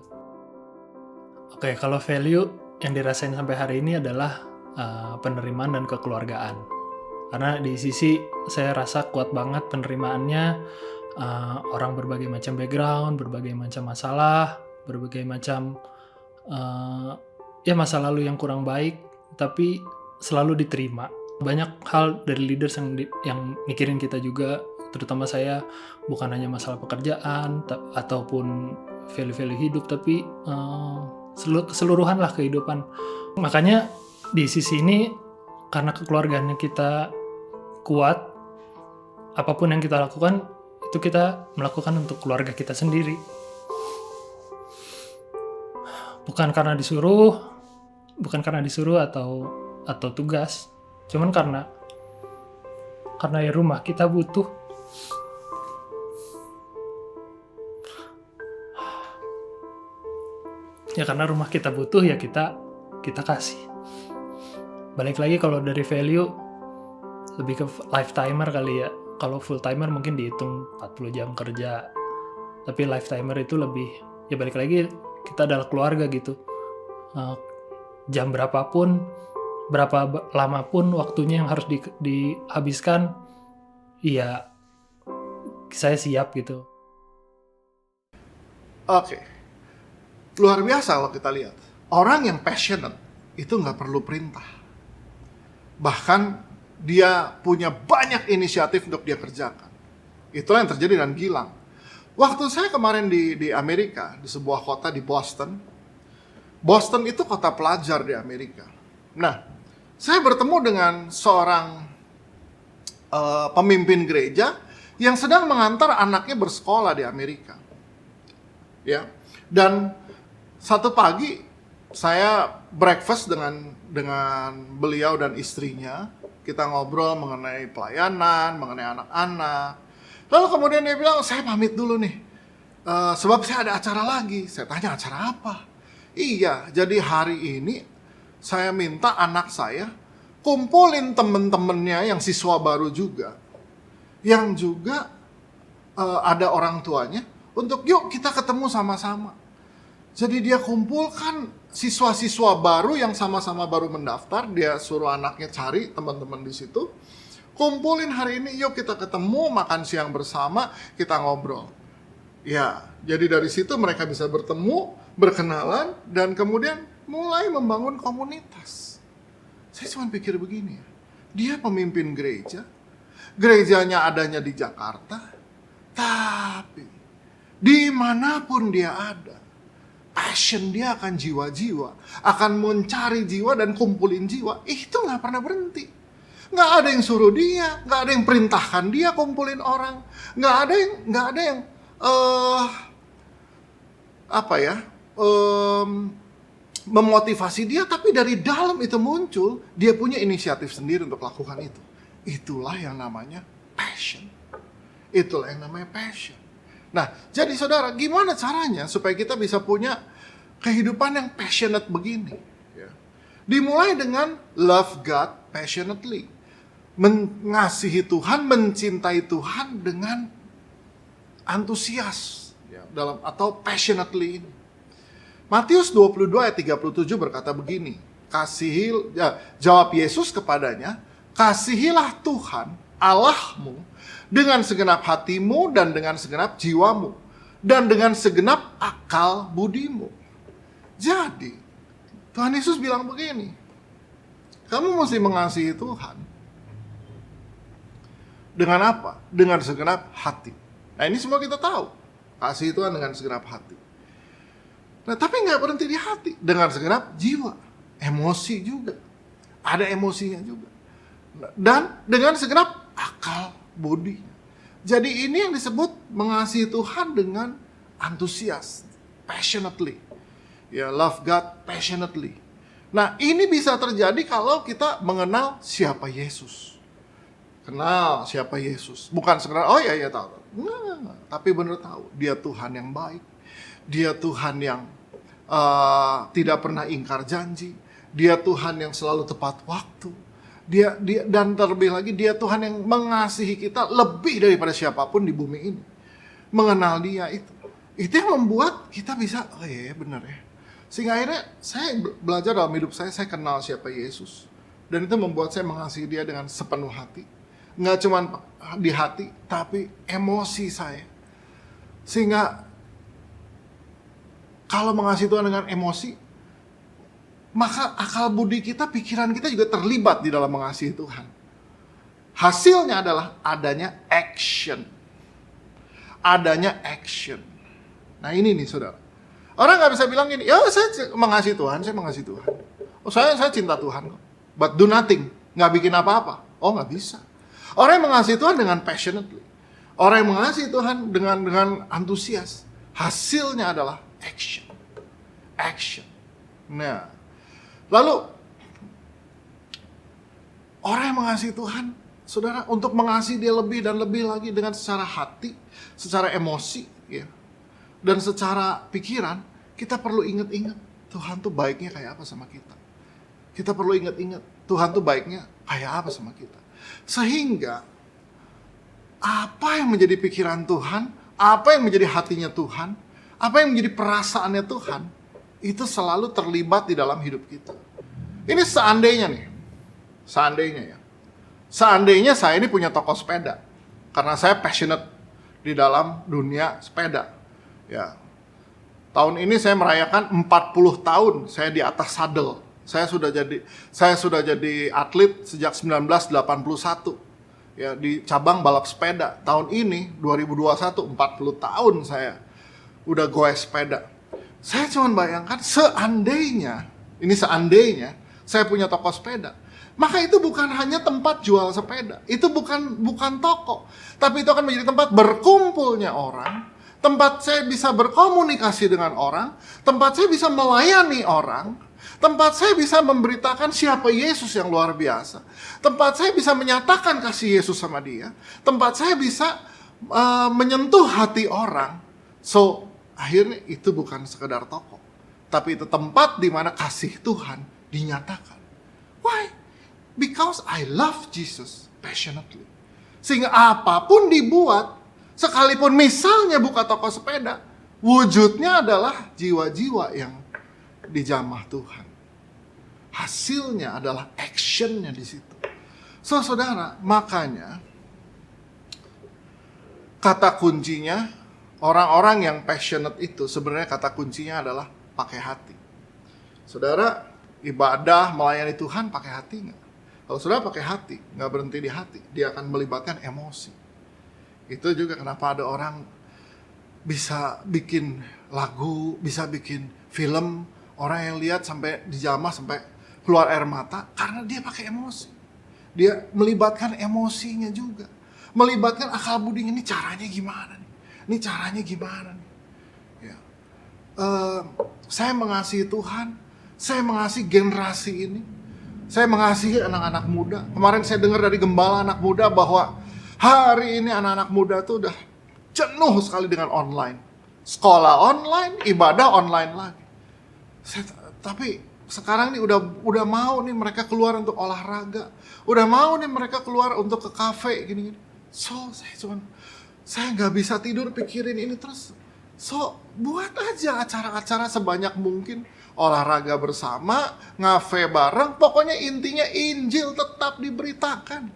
Oke, kalau value yang dirasain sampai hari ini adalah penerimaan dan kekeluargaan. Karena di sisi saya rasa kuat banget penerimaannya, orang berbagai macam background, berbagai macam masalah, berbagai macam ya masa lalu yang kurang baik, tapi selalu diterima. Banyak hal dari leaders yang mikirin kita juga, terutama saya, bukan hanya masalah pekerjaan ataupun value-value hidup, tapi keseluruhan lah kehidupan. Makanya di sisi ini karena kekeluargaannya kita kuat, apapun yang kita lakukan itu kita melakukan untuk keluarga kita sendiri. Bukan karena disuruh atau tugas, cuman karena ya rumah kita butuh. Ya karena rumah kita butuh, ya kita kasih. Balik lagi kalau dari value lebih ke lifetimer kali ya. Kalau full timer mungkin dihitung 40 jam kerja. Tapi lifetimer itu lebih, ya balik lagi kita adalah keluarga gitu. Jam berapapun, berapa lama pun waktunya yang harus dihabiskan, iya saya siap gitu. Oke. Luar biasa kalau kita lihat. Orang yang passionate itu nggak perlu perintah. Bahkan dia punya banyak inisiatif untuk dia kerjakan. Itulah yang terjadi dengan Gilang. Waktu saya kemarin di Amerika, di sebuah kota di Boston. Boston itu kota pelajar di Amerika. Nah, saya bertemu dengan seorang pemimpin gereja yang sedang mengantar anaknya bersekolah di Amerika. Ya. Dan satu pagi saya breakfast dengan beliau dan istrinya. Kita ngobrol mengenai pelayanan, mengenai anak-anak. Lalu kemudian dia bilang, saya pamit dulu nih. Sebab saya ada acara lagi. Saya tanya, acara apa? Iya, jadi hari ini saya minta anak saya kumpulin temen-temennya yang siswa baru juga. Yang juga ada orang tuanya. Untuk yuk kita ketemu sama-sama. Jadi dia kumpulkan siswa-siswa baru yang sama-sama baru mendaftar. Dia suruh anaknya cari teman-teman di situ. Kumpulin hari ini, yuk kita ketemu, makan siang bersama, kita ngobrol. Ya, jadi dari situ mereka bisa bertemu, berkenalan, dan kemudian mulai membangun komunitas. Saya cuma pikir begini ya, dia pemimpin gereja, gerejanya adanya di Jakarta, tapi dimanapun dia ada, passion dia akan jiwa-jiwa, akan mencari jiwa dan kumpulin jiwa. Itu nggak pernah berhenti. Nggak ada yang suruh dia, nggak ada yang perintahkan dia kumpulin orang, nggak ada yang memotivasi dia, tapi dari dalam itu muncul, dia punya inisiatif sendiri untuk lakukan itu. Itulah yang namanya passion. Itulah yang namanya passion. Nah, jadi saudara, gimana caranya supaya kita bisa punya kehidupan yang passionate begini? Ya. Dimulai dengan love God passionately. Mengasihi Tuhan, mencintai Tuhan dengan antusias. Ya, atau passionately ini. Matius 22 ayat 37 berkata begini. Jawab Yesus kepadanya, kasihilah Tuhan Allahmu dengan segenap hatimu dan dengan segenap jiwamu dan dengan segenap akal budimu. Jadi Tuhan Yesus bilang begini, kamu mesti mengasihi Tuhan dengan apa? Dengan segenap hati. Nah, ini semua kita tahu, kasih Tuhan dengan segenap hati. Nah, tapi nggak berhenti di hati, dengan segenap jiwa, emosi juga, ada emosinya juga, dan dengan segenap akal budi. Jadi ini yang disebut mengasihi Tuhan dengan antusias, passionately. Ya, love God passionately. Nah, ini bisa terjadi kalau kita mengenal siapa Yesus. Kenal siapa Yesus. Bukan sekedar, oh ya tahu. Nah, tapi benar tahu, dia Tuhan yang baik. Dia Tuhan yang tidak pernah ingkar janji. Dia Tuhan yang selalu tepat waktu. Dia dan terlebih lagi dia Tuhan yang mengasihi kita lebih daripada siapapun di bumi ini. Mengenal dia itu yang membuat kita bisa, oh iya benar ya. Sehingga akhirnya saya belajar dalam hidup saya kenal siapa Yesus. Dan itu membuat saya mengasihi dia dengan sepenuh hati. Nggak cuma di hati, tapi emosi saya. Sehingga kalau mengasihi Tuhan dengan emosi, maka akal budi kita, pikiran kita juga terlibat di dalam mengasihi Tuhan. Hasilnya adalah adanya action. Adanya action. Nah ini nih saudara. Orang gak bisa bilang gini, ya saya mengasihi Tuhan, saya mengasihi Tuhan. Oh, saya cinta Tuhan kok. But do nothing. Nggak bikin apa-apa. Oh, nggak bisa. Orang yang mengasihi Tuhan dengan passionately. Orang yang mengasihi Tuhan dengan antusias. Hasilnya adalah action. Action. Nah, lalu orang yang mengasihi Tuhan, saudara, untuk mengasihi dia lebih dan lebih lagi dengan secara hati, secara emosi, ya, dan secara pikiran, kita perlu ingat-ingat Tuhan tuh baiknya kayak apa sama kita. Kita perlu ingat-ingat Tuhan tuh baiknya kayak apa sama kita. Sehingga apa yang menjadi pikiran Tuhan, apa yang menjadi hatinya Tuhan, apa yang menjadi perasaannya Tuhan, itu selalu terlibat di dalam hidup kita. Ini seandainya nih, seandainya saya ini punya toko sepeda, karena saya passionate di dalam dunia sepeda. Ya, tahun ini saya merayakan 40 tahun saya di atas saddle. Saya sudah jadi atlet sejak 1981. Ya, di cabang balap sepeda. Tahun ini 2021 40 tahun saya udah goes sepeda. Saya cuma bayangkan seandainya saya punya toko sepeda, maka itu bukan hanya tempat jual sepeda, itu bukan toko, tapi itu akan menjadi tempat berkumpulnya orang, tempat saya bisa berkomunikasi dengan orang, tempat saya bisa melayani orang, tempat saya bisa memberitakan siapa Yesus yang luar biasa, tempat saya bisa menyatakan kasih Yesus sama dia, tempat saya bisa menyentuh hati orang. So, akhirnya itu bukan sekedar toko, tapi itu tempat di mana kasih Tuhan dinyatakan. Why? Because I love Jesus passionately. Sehingga apapun dibuat, sekalipun misalnya buka toko sepeda, wujudnya adalah jiwa-jiwa yang dijamah Tuhan. Hasilnya adalah actionnya di situ. So, saudara, makanya kata kuncinya, orang-orang yang passionate itu sebenarnya kata kuncinya adalah pakai hati. Saudara, ibadah melayani Tuhan pakai hati nggak? Kalau saudara pakai hati, nggak berhenti di hati, dia akan melibatkan emosi. Itu juga kenapa ada orang bisa bikin lagu, bisa bikin film, orang yang lihat sampai dijamah sampai keluar air mata karena dia pakai emosi. Dia melibatkan emosinya juga, melibatkan akal budinya. Ini caranya gimana nih? Ini caranya gimana nih? Ya. Saya mengasihi Tuhan, saya mengasihi generasi ini, saya mengasihi anak-anak muda. Kemarin saya dengar dari gembala anak muda bahwa hari ini anak-anak muda tuh udah jenuh sekali dengan online. Sekolah online, ibadah online lagi. Tapi sekarang nih udah mau nih mereka keluar untuk olahraga, udah mau nih mereka keluar untuk ke kafe gini-gini. So, saya nggak bisa tidur pikirin ini terus. So, buat aja acara-acara sebanyak mungkin, olahraga bersama, ngafe bareng, pokoknya intinya Injil tetap diberitakan.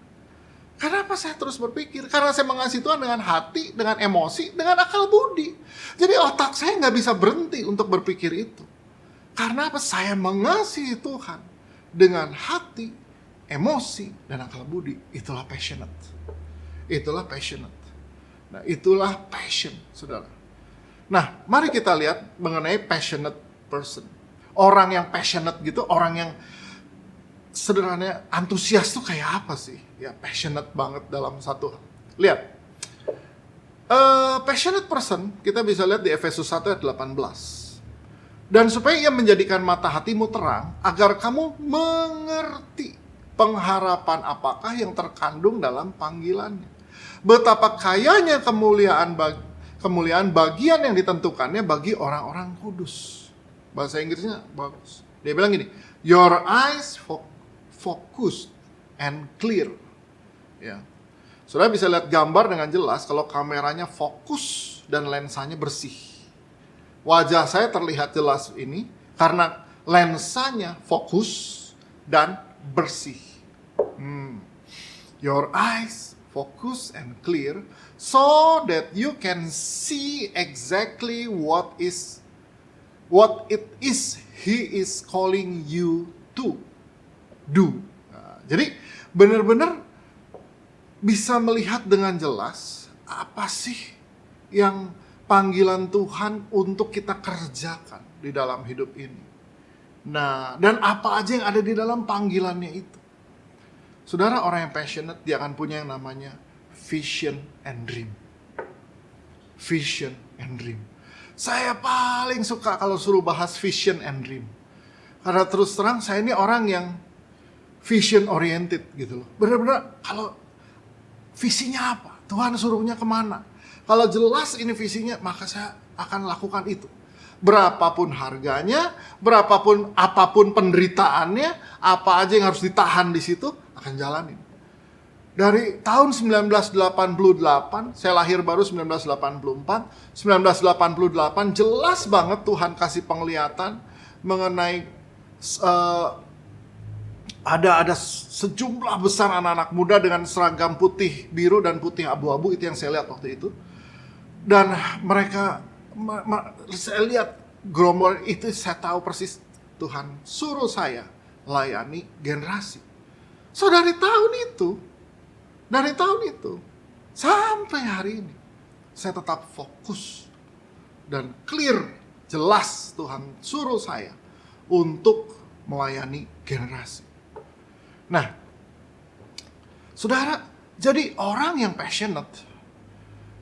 Kenapa saya terus berpikir? Karena saya mengasihi Tuhan dengan hati, dengan emosi, dengan akal budi. Jadi otak saya nggak bisa berhenti untuk berpikir itu. Karena apa? Saya mengasihi Tuhan dengan hati, emosi, dan akal budi. Itulah passionate. Itulah passionate. Nah, itulah passion, saudara. Nah, mari kita lihat mengenai passionate person. Orang yang passionate gitu, orang yang sederhananya antusias tuh kayak apa sih? Ya, passionate banget dalam satu. Lihat. Passionate person, kita bisa lihat di Efesus 1 ayat 18. Dan supaya ia menjadikan mata hatimu terang, agar kamu mengerti pengharapan apakah yang terkandung dalam panggilannya. Betapa kayanya kemuliaan bagian yang ditentukannya bagi orang-orang kudus. Bahasa Inggrisnya bagus. Dia bilang gini, your eyes focused and clear. Ya. Saudara bisa lihat gambar dengan jelas kalau kameranya fokus dan lensanya bersih. Wajah saya terlihat jelas ini karena lensanya fokus dan bersih. Your eyes focus and clear so that you can see exactly what it is He is calling you to do. Nah, jadi benar-benar bisa melihat dengan jelas apa sih yang panggilan Tuhan untuk kita kerjakan di dalam hidup ini. Nah, dan apa aja yang ada di dalam panggilannya itu. Saudara, orang yang passionate, dia akan punya yang namanya vision and dream. Vision and dream. Saya paling suka kalau suruh bahas vision and dream. Karena terus terang, saya ini orang yang vision oriented gitu loh. Benar-benar kalau visinya apa? Tuhan suruhnya kemana? Kalau jelas ini visinya, maka saya akan lakukan itu. Berapapun harganya, berapapun apapun penderitaannya, apa aja yang harus ditahan di situ, akan jalanin. Dari tahun 1988, saya lahir baru 1984, 1988 jelas banget Tuhan kasih penglihatan mengenai ada sejumlah besar anak-anak muda dengan seragam putih biru dan putih abu-abu, itu yang saya lihat waktu itu. Dan mereka, saya lihat gerombol itu, saya tahu persis Tuhan suruh saya layani generasi. So dari tahun itu sampai hari ini saya tetap fokus dan clear, jelas Tuhan suruh saya untuk melayani generasi. Nah, saudara, jadi orang yang passionate,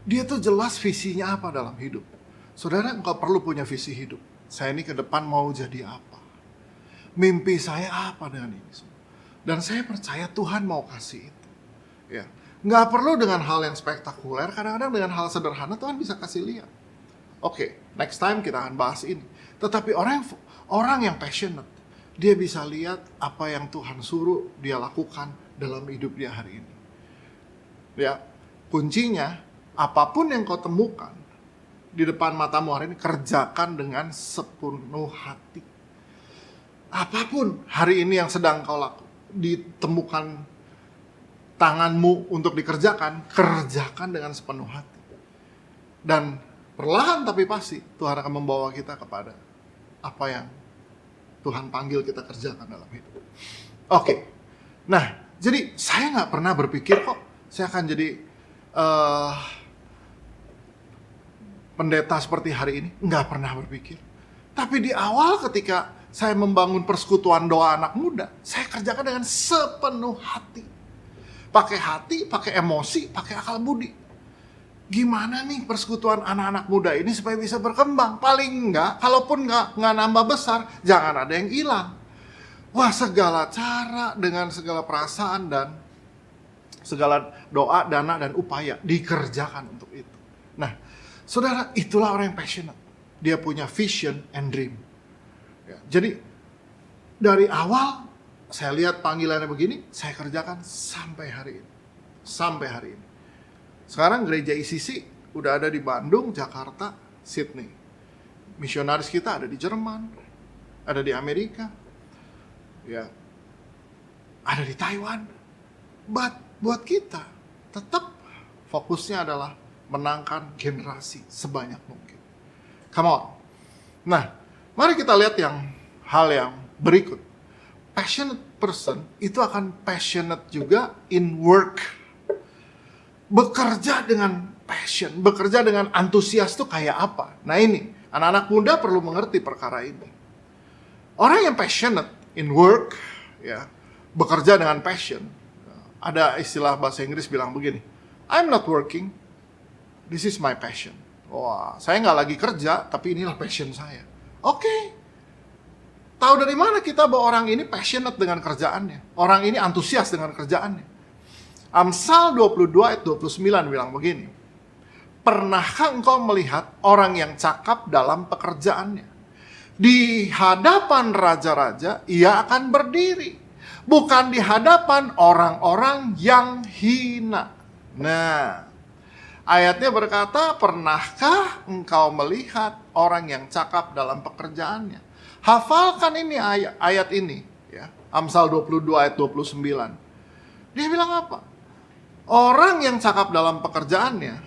dia tuh jelas visinya apa dalam hidup. Saudara, engkau perlu punya visi hidup. Saya ini ke depan mau jadi apa? Mimpi saya apa dengan ini semua? Dan saya percaya Tuhan mau kasih itu. Ya, nggak perlu dengan hal yang spektakuler. Kadang-kadang dengan hal sederhana Tuhan bisa kasih lihat. Oke, next time kita akan bahas ini. Tetapi orang yang passionate, dia bisa lihat apa yang Tuhan suruh dia lakukan dalam hidup dia hari ini. Ya, kuncinya apapun yang kau temukan di depan matamu hari ini, kerjakan dengan sepenuh hati. Apapun hari ini yang sedang kau lakukan, ditemukan tanganmu untuk dikerjakan, kerjakan dengan sepenuh hati. Dan perlahan tapi pasti Tuhan akan membawa kita kepada apa yang Tuhan panggil kita kerjakan dalam hidup. Oke. Nah, jadi saya nggak pernah berpikir kok saya akan jadi pendeta seperti hari ini. Nggak pernah berpikir. Tapi di awal ketika saya membangun persekutuan doa anak muda, saya kerjakan dengan sepenuh hati. Pakai hati, pakai emosi, pakai akal budi. Gimana nih persekutuan anak-anak muda ini supaya bisa berkembang? Paling enggak, kalaupun enggak nambah besar, jangan ada yang hilang. Wah, segala cara dengan segala perasaan dan segala doa, dana, dan upaya dikerjakan untuk itu. Nah, saudara, itulah orang yang passionate. Dia punya vision and dream. Ya, jadi dari awal saya lihat panggilannya begini, saya kerjakan sampai hari ini. Sampai hari ini. Sekarang gereja ICC udah ada di Bandung, Jakarta, Sydney. Misionaris kita ada di Jerman, ada di Amerika, ya, ada di Taiwan. Buat kita tetap fokusnya adalah menangkan generasi sebanyak mungkin. Come on. Nah, mari kita lihat hal yang berikut. Passionate person itu akan passionate juga in work. Bekerja dengan passion, bekerja dengan antusias itu kayak apa? Nah ini, anak-anak muda perlu mengerti perkara ini. Orang yang passionate in work, ya, bekerja dengan passion. Ada istilah bahasa Inggris bilang begini, I'm not working, this is my passion. Wah, saya nggak lagi kerja, tapi inilah passion saya. Oke. Tahu dari mana kita bahwa orang ini passionate dengan kerjaannya? Orang ini antusias dengan kerjaannya. Amsal 22 ayat 29 bilang begini. Pernahkah engkau melihat orang yang cakap dalam pekerjaannya? Di hadapan raja-raja ia akan berdiri. Bukan di hadapan orang-orang yang hina. Nah, ayatnya berkata, pernahkah engkau melihat orang yang cakap dalam pekerjaannya? Hafalkan ini ayat ini, ya. Amsal 22 ayat 29. Dia bilang apa? Orang yang cakap dalam pekerjaannya,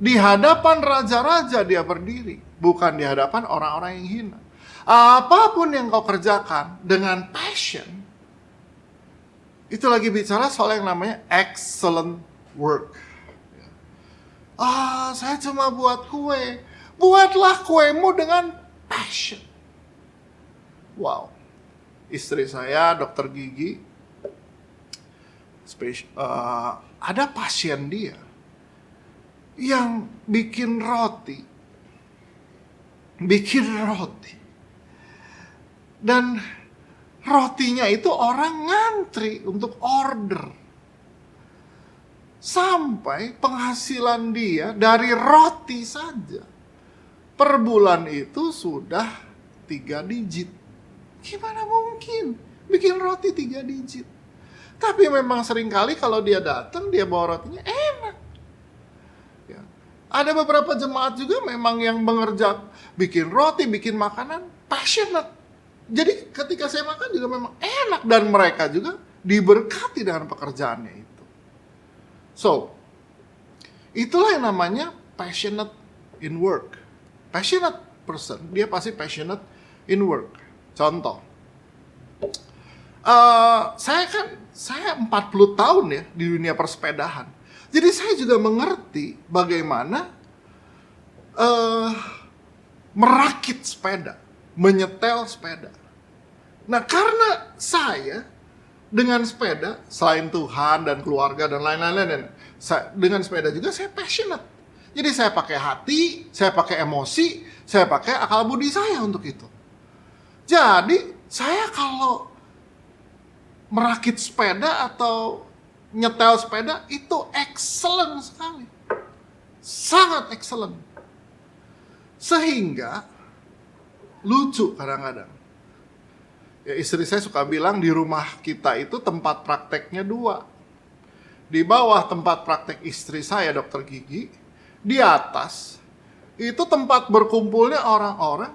di hadapan raja-raja dia berdiri, bukan di hadapan orang-orang yang hina. Apapun yang kau kerjakan dengan passion, itu lagi bicara soal yang namanya excellent work. Saya cuma buat kue. Buatlah kuemu dengan passion. Wow. istri saya dokter gigi, ada pasien dia yang bikin roti, dan rotinya itu orang ngantri untuk order. Sampai penghasilan dia dari roti saja per bulan itu sudah 3 digit. Gimana mungkin bikin roti 3 digit? Tapi memang seringkali kalau dia datang, dia bawa rotinya enak. Ya. Ada beberapa jemaat juga memang yang mengerja bikin roti, bikin makanan, passionate. Jadi ketika saya makan juga memang enak, dan mereka juga diberkati dengan pekerjaannya itu. So, itulah yang namanya passionate in work. Passionate person, dia pasti passionate in work. Contoh, saya 40 tahun ya di dunia persepedahan. Jadi saya juga mengerti bagaimana merakit sepeda, menyetel sepeda. Nah, karena saya dengan sepeda, selain Tuhan dan keluarga dan lain-lain, dengan sepeda juga saya passionate. Jadi saya pakai hati, saya pakai emosi, saya pakai akal budi saya untuk itu. Jadi saya kalau merakit sepeda atau nyetel sepeda itu excellent sekali. Sangat excellent. Sehingga lucu kadang-kadang. Ya, istri saya suka bilang di rumah kita itu tempat prakteknya 2. Di bawah tempat praktek istri saya dokter gigi, di atas itu tempat berkumpulnya orang-orang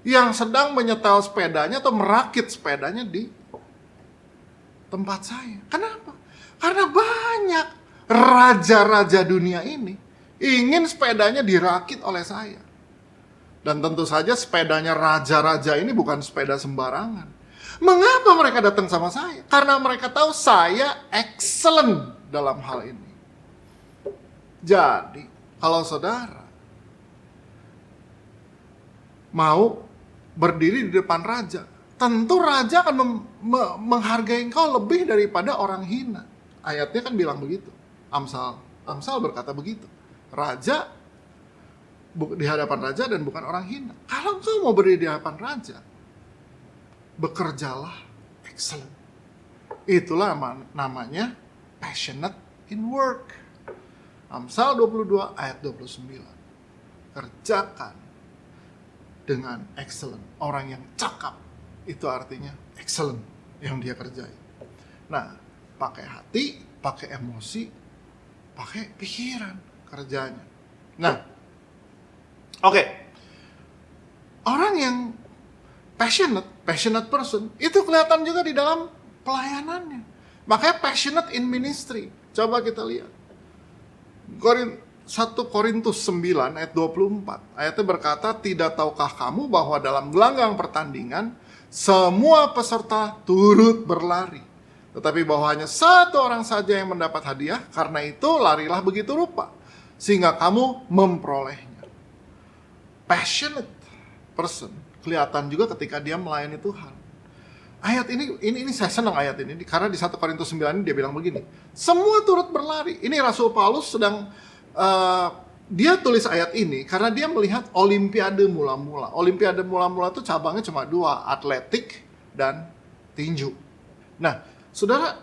yang sedang menyetel sepedanya atau merakit sepedanya di tempat saya. Kenapa? Karena banyak raja-raja dunia ini ingin sepedanya dirakit oleh saya. Dan tentu saja sepedanya raja-raja ini bukan sepeda sembarangan. Mengapa mereka datang sama saya? Karena mereka tahu saya excellent dalam hal ini. Jadi, kalau saudara mau berdiri di depan raja, tentu raja akan menghargai engkau lebih daripada orang hina. Ayatnya kan bilang begitu. Amsal berkata begitu. Raja di hadapan raja dan bukan orang hina. Kalau engkau mau berdiri di hadapan raja, bekerjalah excellent. Itulah namanya passionate in work. Amsal 22 ayat 29. Kerjakan dengan excellent. Orang yang cakap, itu artinya excellent yang dia kerjai. Nah, pakai hati, pakai emosi, pakai pikiran kerjanya. Nah, oke. Orang yang passionate person, itu kelihatan juga di dalam pelayanannya. Makanya passionate in ministry. Coba kita lihat. 1 Korintus 9 ayat 24. Ayatnya berkata, tidak tahukah kamu bahwa dalam gelanggang pertandingan, semua peserta turut berlari. Tetapi bahwa hanya satu orang saja yang mendapat hadiah, karena itu larilah begitu rupa, sehingga kamu memperolehnya. Passionate person kelihatan juga ketika dia melayani Tuhan. Ayat ini saya senang ayat ini karena di 1 Korintus 9 ini dia bilang begini, semua turut berlari. Ini Rasul Paulus sedang dia tulis ayat ini karena dia melihat olimpiade mula-mula. Olimpiade mula-mula itu cabangnya cuma 2, atletik dan tinju. Nah, saudara,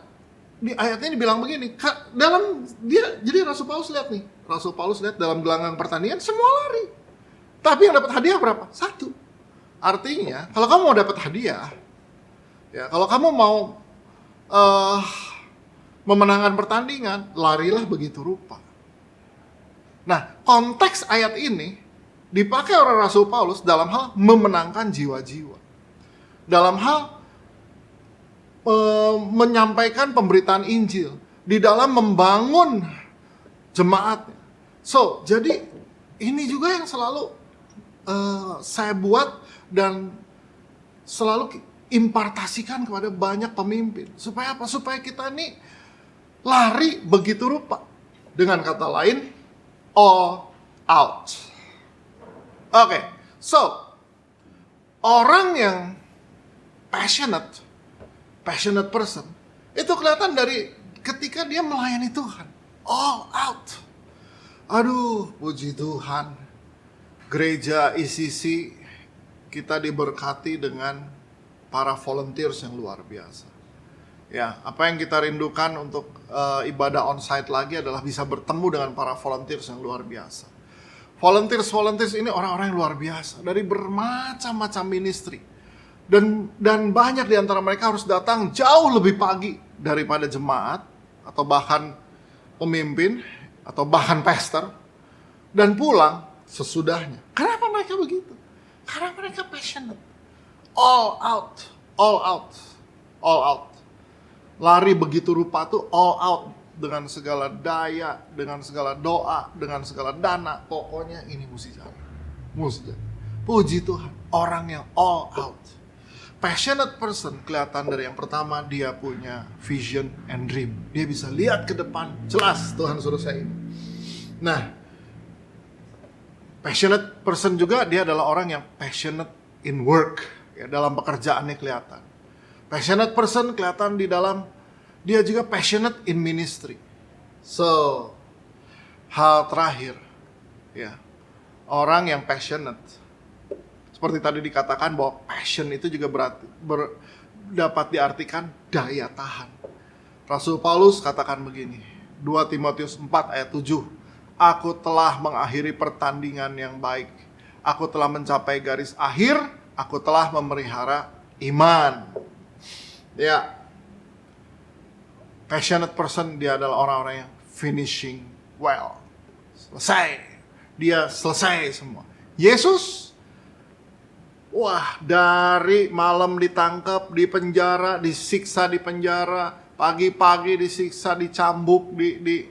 di ayatnya dibilang begini, jadi Rasul Paulus lihat nih, Rasul Paulus lihat dalam gelanggang pertandingan semua lari. Tapi yang dapat hadiah berapa? 1. Artinya, kalau kamu mau dapat hadiah, ya, kalau kamu mau memenangkan pertandingan, larilah begitu rupa. Nah, konteks ayat ini dipakai oleh Rasul Paulus dalam hal memenangkan jiwa-jiwa. Dalam hal menyampaikan pemberitaan Injil. Di dalam membangun jemaatnya. So, jadi ini juga yang selalu saya buat dan selalu impartasikan kepada banyak pemimpin. Supaya apa? Supaya kita ini lari begitu rupa. Dengan kata lain, all out. Oke, so orang yang passionate person, itu kelihatan dari ketika dia melayani Tuhan. All out. Aduh, puji Tuhan. Gereja ICC kita diberkati dengan para volunteers yang luar biasa. Ya, apa yang kita rindukan untuk ibadah onsite lagi adalah bisa bertemu dengan para volunteers yang luar biasa. Volunteers ini orang-orang yang luar biasa dari bermacam-macam ministry. Dan banyak di antara mereka harus datang jauh lebih pagi daripada jemaat atau bahkan pemimpin atau bahkan pastor, dan pulang sesudahnya. Kenapa mereka begitu? Karena mereka passionate. All out, all out, all out. Lari begitu rupa tuh all out, dengan segala daya, dengan segala doa, dengan segala dana. Pokoknya ini mesti jalan. Puji Tuhan, orang yang all out. Passionate person kelihatan dari yang pertama, dia punya vision and dream. Dia bisa lihat ke depan, jelas Tuhan suruh saya ini. Nah, passionate person juga dia adalah orang yang passionate in work. Ya, dalam pekerjaannya kelihatan. Passionate person kelihatan di dalam, dia juga passionate in ministry. So, hal terakhir, ya, orang yang passionate. Seperti tadi dikatakan bahwa passion itu juga dapat diartikan daya tahan. Rasul Paulus katakan begini, 2 Timotius 4 ayat 7, aku telah mengakhiri pertandingan yang baik. Aku telah mencapai garis akhir, aku telah memelihara iman. Ya, passionate person dia adalah orang-orang yang finishing well. Selesai. Dia selesai semua. Yesus, wah, dari malam ditangkap, di penjara, disiksa di penjara, pagi-pagi disiksa, dicambuk di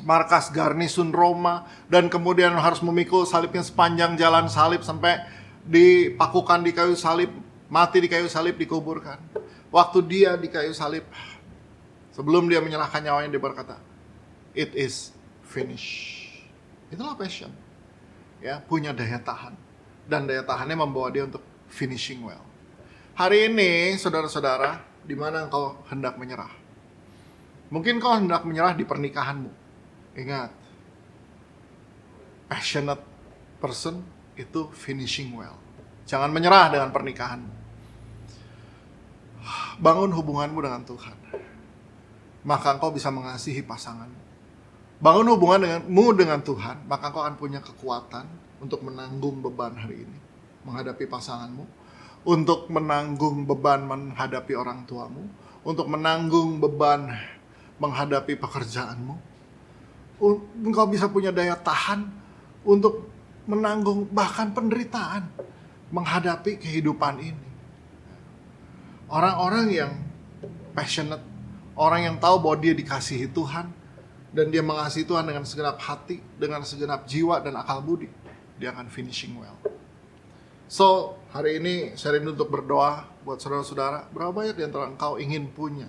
markas garnison Roma, dan kemudian harus memikul salibnya sepanjang jalan salib sampai dipakukan di kayu salib, mati di kayu salib, dikuburkan. Waktu dia di kayu salib, sebelum dia menyerahkan nyawanya, dia berkata, it is finished. Itulah passion. Ya, punya daya tahan, dan daya tahannya membawa dia untuk finishing well. Hari ini, saudara-saudara, di mana engkau hendak menyerah? Mungkin kau hendak menyerah di pernikahanmu. Ingat, passionate person itu finishing well. Jangan menyerah dengan pernikahanmu. Bangun hubunganmu dengan Tuhan, maka engkau bisa mengasihi pasanganmu. Bangun hubunganmu dengan Tuhan, maka engkau akan punya kekuatan untuk menanggung beban hari ini, menghadapi pasanganmu, untuk menanggung beban menghadapi orang tuamu, untuk menanggung beban menghadapi pekerjaanmu. Engkau bisa punya daya tahan untuk menanggung bahkan penderitaan menghadapi kehidupan ini. Orang-orang yang passionate, orang yang tahu bahwa dia dikasihi Tuhan, dan dia mengasihi Tuhan dengan segenap hati, dengan segenap jiwa dan akal budi, dia akan finishing well. So, hari ini saya rindu untuk berdoa buat saudara-saudara. Berapa banyak di antara engkau ingin punya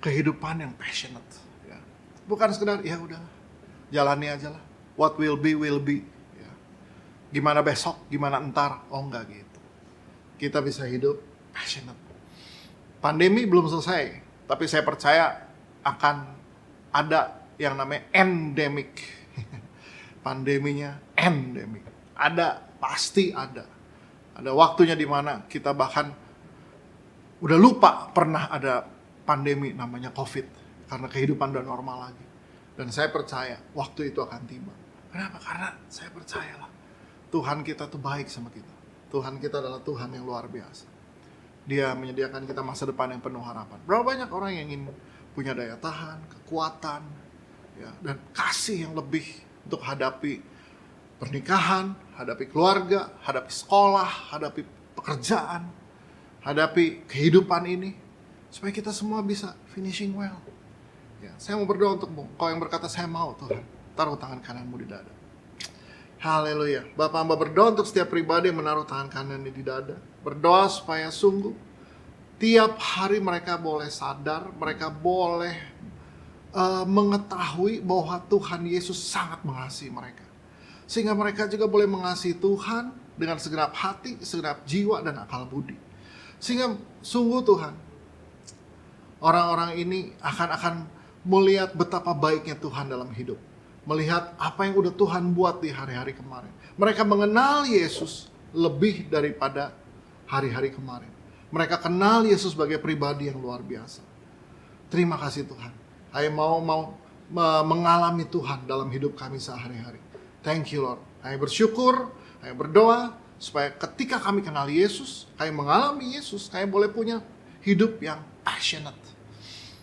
kehidupan yang passionate? Ya. Bukan sekedar, ya udah, jalani aja lah. What will be, will be. Ya. Gimana besok, gimana entar. Oh, enggak gitu. Kita bisa hidup passionate. Pandemi belum selesai, tapi saya percaya akan ada yang namanya endemic. Pandeminya endemic. Ada, pasti ada. Ada waktunya di mana kita bahkan udah lupa pernah ada pandemi namanya COVID, karena kehidupan udah normal lagi. Dan saya percaya waktu itu akan tiba. Kenapa? Karena saya percayalah Tuhan kita tuh baik sama kita. Tuhan kita adalah Tuhan yang luar biasa. Dia menyediakan kita masa depan yang penuh harapan. Berapa banyak orang yang ingin punya daya tahan, kekuatan, ya, dan kasih yang lebih untuk hadapi pernikahan, hadapi keluarga, hadapi sekolah, hadapi pekerjaan, hadapi kehidupan ini, supaya kita semua bisa finishing well. Ya, saya mau berdoa untukmu. Kau yang berkata, saya mau Tuhan, taruh tangan kananmu di dada. Haleluya. Bapak hamba berdoa untuk setiap pribadi yang menaruh tangan kanannya di dada. Berdoa supaya sungguh tiap hari mereka boleh sadar, mereka boleh mengetahui bahwa Tuhan Yesus sangat mengasihi mereka. Sehingga mereka juga boleh mengasihi Tuhan dengan segenap hati, segenap jiwa, dan akal budi. Sehingga sungguh Tuhan, orang-orang ini akan melihat betapa baiknya Tuhan dalam hidup. Melihat apa yang udah Tuhan buat di hari-hari kemarin. Mereka mengenal Yesus lebih daripada hari-hari kemarin. Mereka kenal Yesus sebagai pribadi yang luar biasa. Terima kasih Tuhan. Saya mau mengalami Tuhan dalam hidup kami sehari-hari. Thank you Lord. Saya bersyukur, saya berdoa supaya ketika kami kenal Yesus, kami mengalami Yesus, kami boleh punya hidup yang passionate.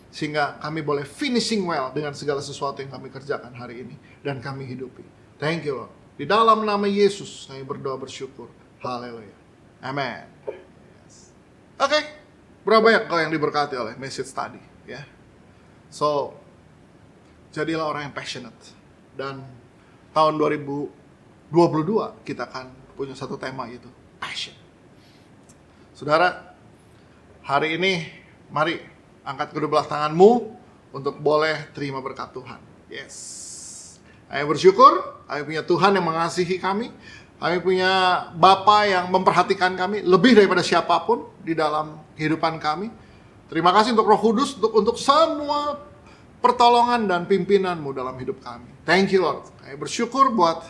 Sehingga kami boleh finishing well dengan segala sesuatu yang kami kerjakan hari ini dan kami hidupi. Thank you Lord. Di dalam nama Yesus, saya berdoa bersyukur. Haleluya. Amen. Yes. Oke. Berapa banyak kau yang diberkati oleh message tadi? Ya. So, jadilah orang yang passionate. Dan tahun 2022 kita akan punya satu tema, yaitu passion. Saudara, hari ini mari angkat kedua belah tanganmu untuk boleh terima berkat Tuhan. Yes. Saya bersyukur, kami punya Tuhan yang mengasihi kami. Kami punya Bapa yang memperhatikan kami lebih daripada siapapun di dalam kehidupan kami. Terima kasih untuk Roh Kudus, untuk semua pertolongan dan pimpinanmu dalam hidup kami. Thank you Lord. Saya bersyukur buat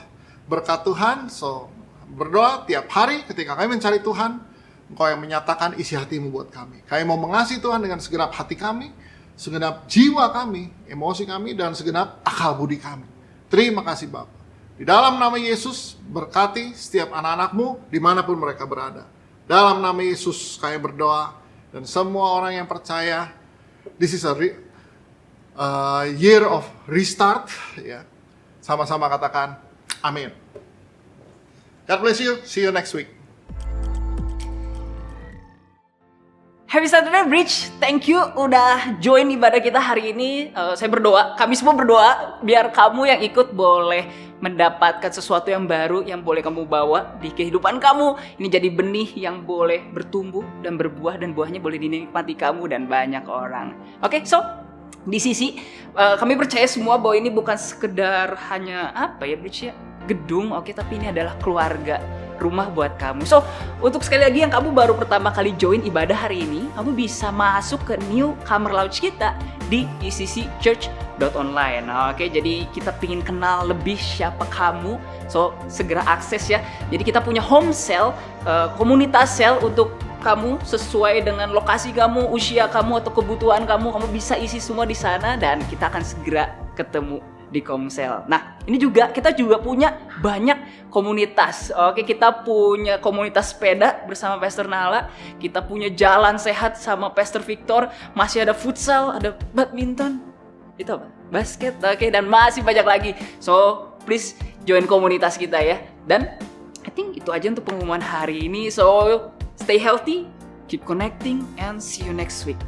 berkat Tuhan. So, berdoa tiap hari ketika kami mencari Tuhan, Engkau yang menyatakan isi hatimu buat kami. Kami mau mengasihi Tuhan dengan segenap hati kami, segenap jiwa kami, emosi kami, dan segenap akal budi kami. Terima kasih Bapa. Di dalam nama Yesus, berkati setiap anak-anakmu dimanapun mereka berada. Dalam nama Yesus kami berdoa, dan semua orang yang percaya, this is a year of restart. Ya. Sama-sama katakan, amin. God bless you. See you next week. Happy Saturday Bridge, thank you udah join ibadah kita hari ini. Saya berdoa, kami semua berdoa biar kamu yang ikut boleh mendapatkan sesuatu yang baru yang boleh kamu bawa di kehidupan kamu. Ini jadi benih yang boleh bertumbuh dan berbuah, dan buahnya boleh dinikmati kamu dan banyak orang. Oke, so di sisi kami percaya semua bahwa ini bukan sekedar hanya Bridge ya, gedung, oke, tapi ini adalah keluarga, rumah buat kamu. So, untuk sekali lagi yang kamu baru pertama kali join ibadah hari ini, kamu bisa masuk ke newcomer lounge kita di ecc.church.online. Oke, jadi kita pingin kenal lebih siapa kamu. So, segera akses ya. Jadi kita punya home cell, komunitas cell untuk kamu sesuai dengan lokasi kamu, usia kamu atau kebutuhan kamu. Kamu bisa isi semua di sana dan kita akan segera ketemu di Komsel. Nah, ini juga kita juga punya banyak komunitas. Oke, kita punya komunitas sepeda bersama Pastor Nala, kita punya jalan sehat sama Pastor Victor, masih ada futsal, ada badminton, itu apa? Basket, oke, dan masih banyak lagi. So, please join komunitas kita ya. Dan I think itu aja untuk pengumuman hari ini. So, stay healthy, keep connecting, and see you next week.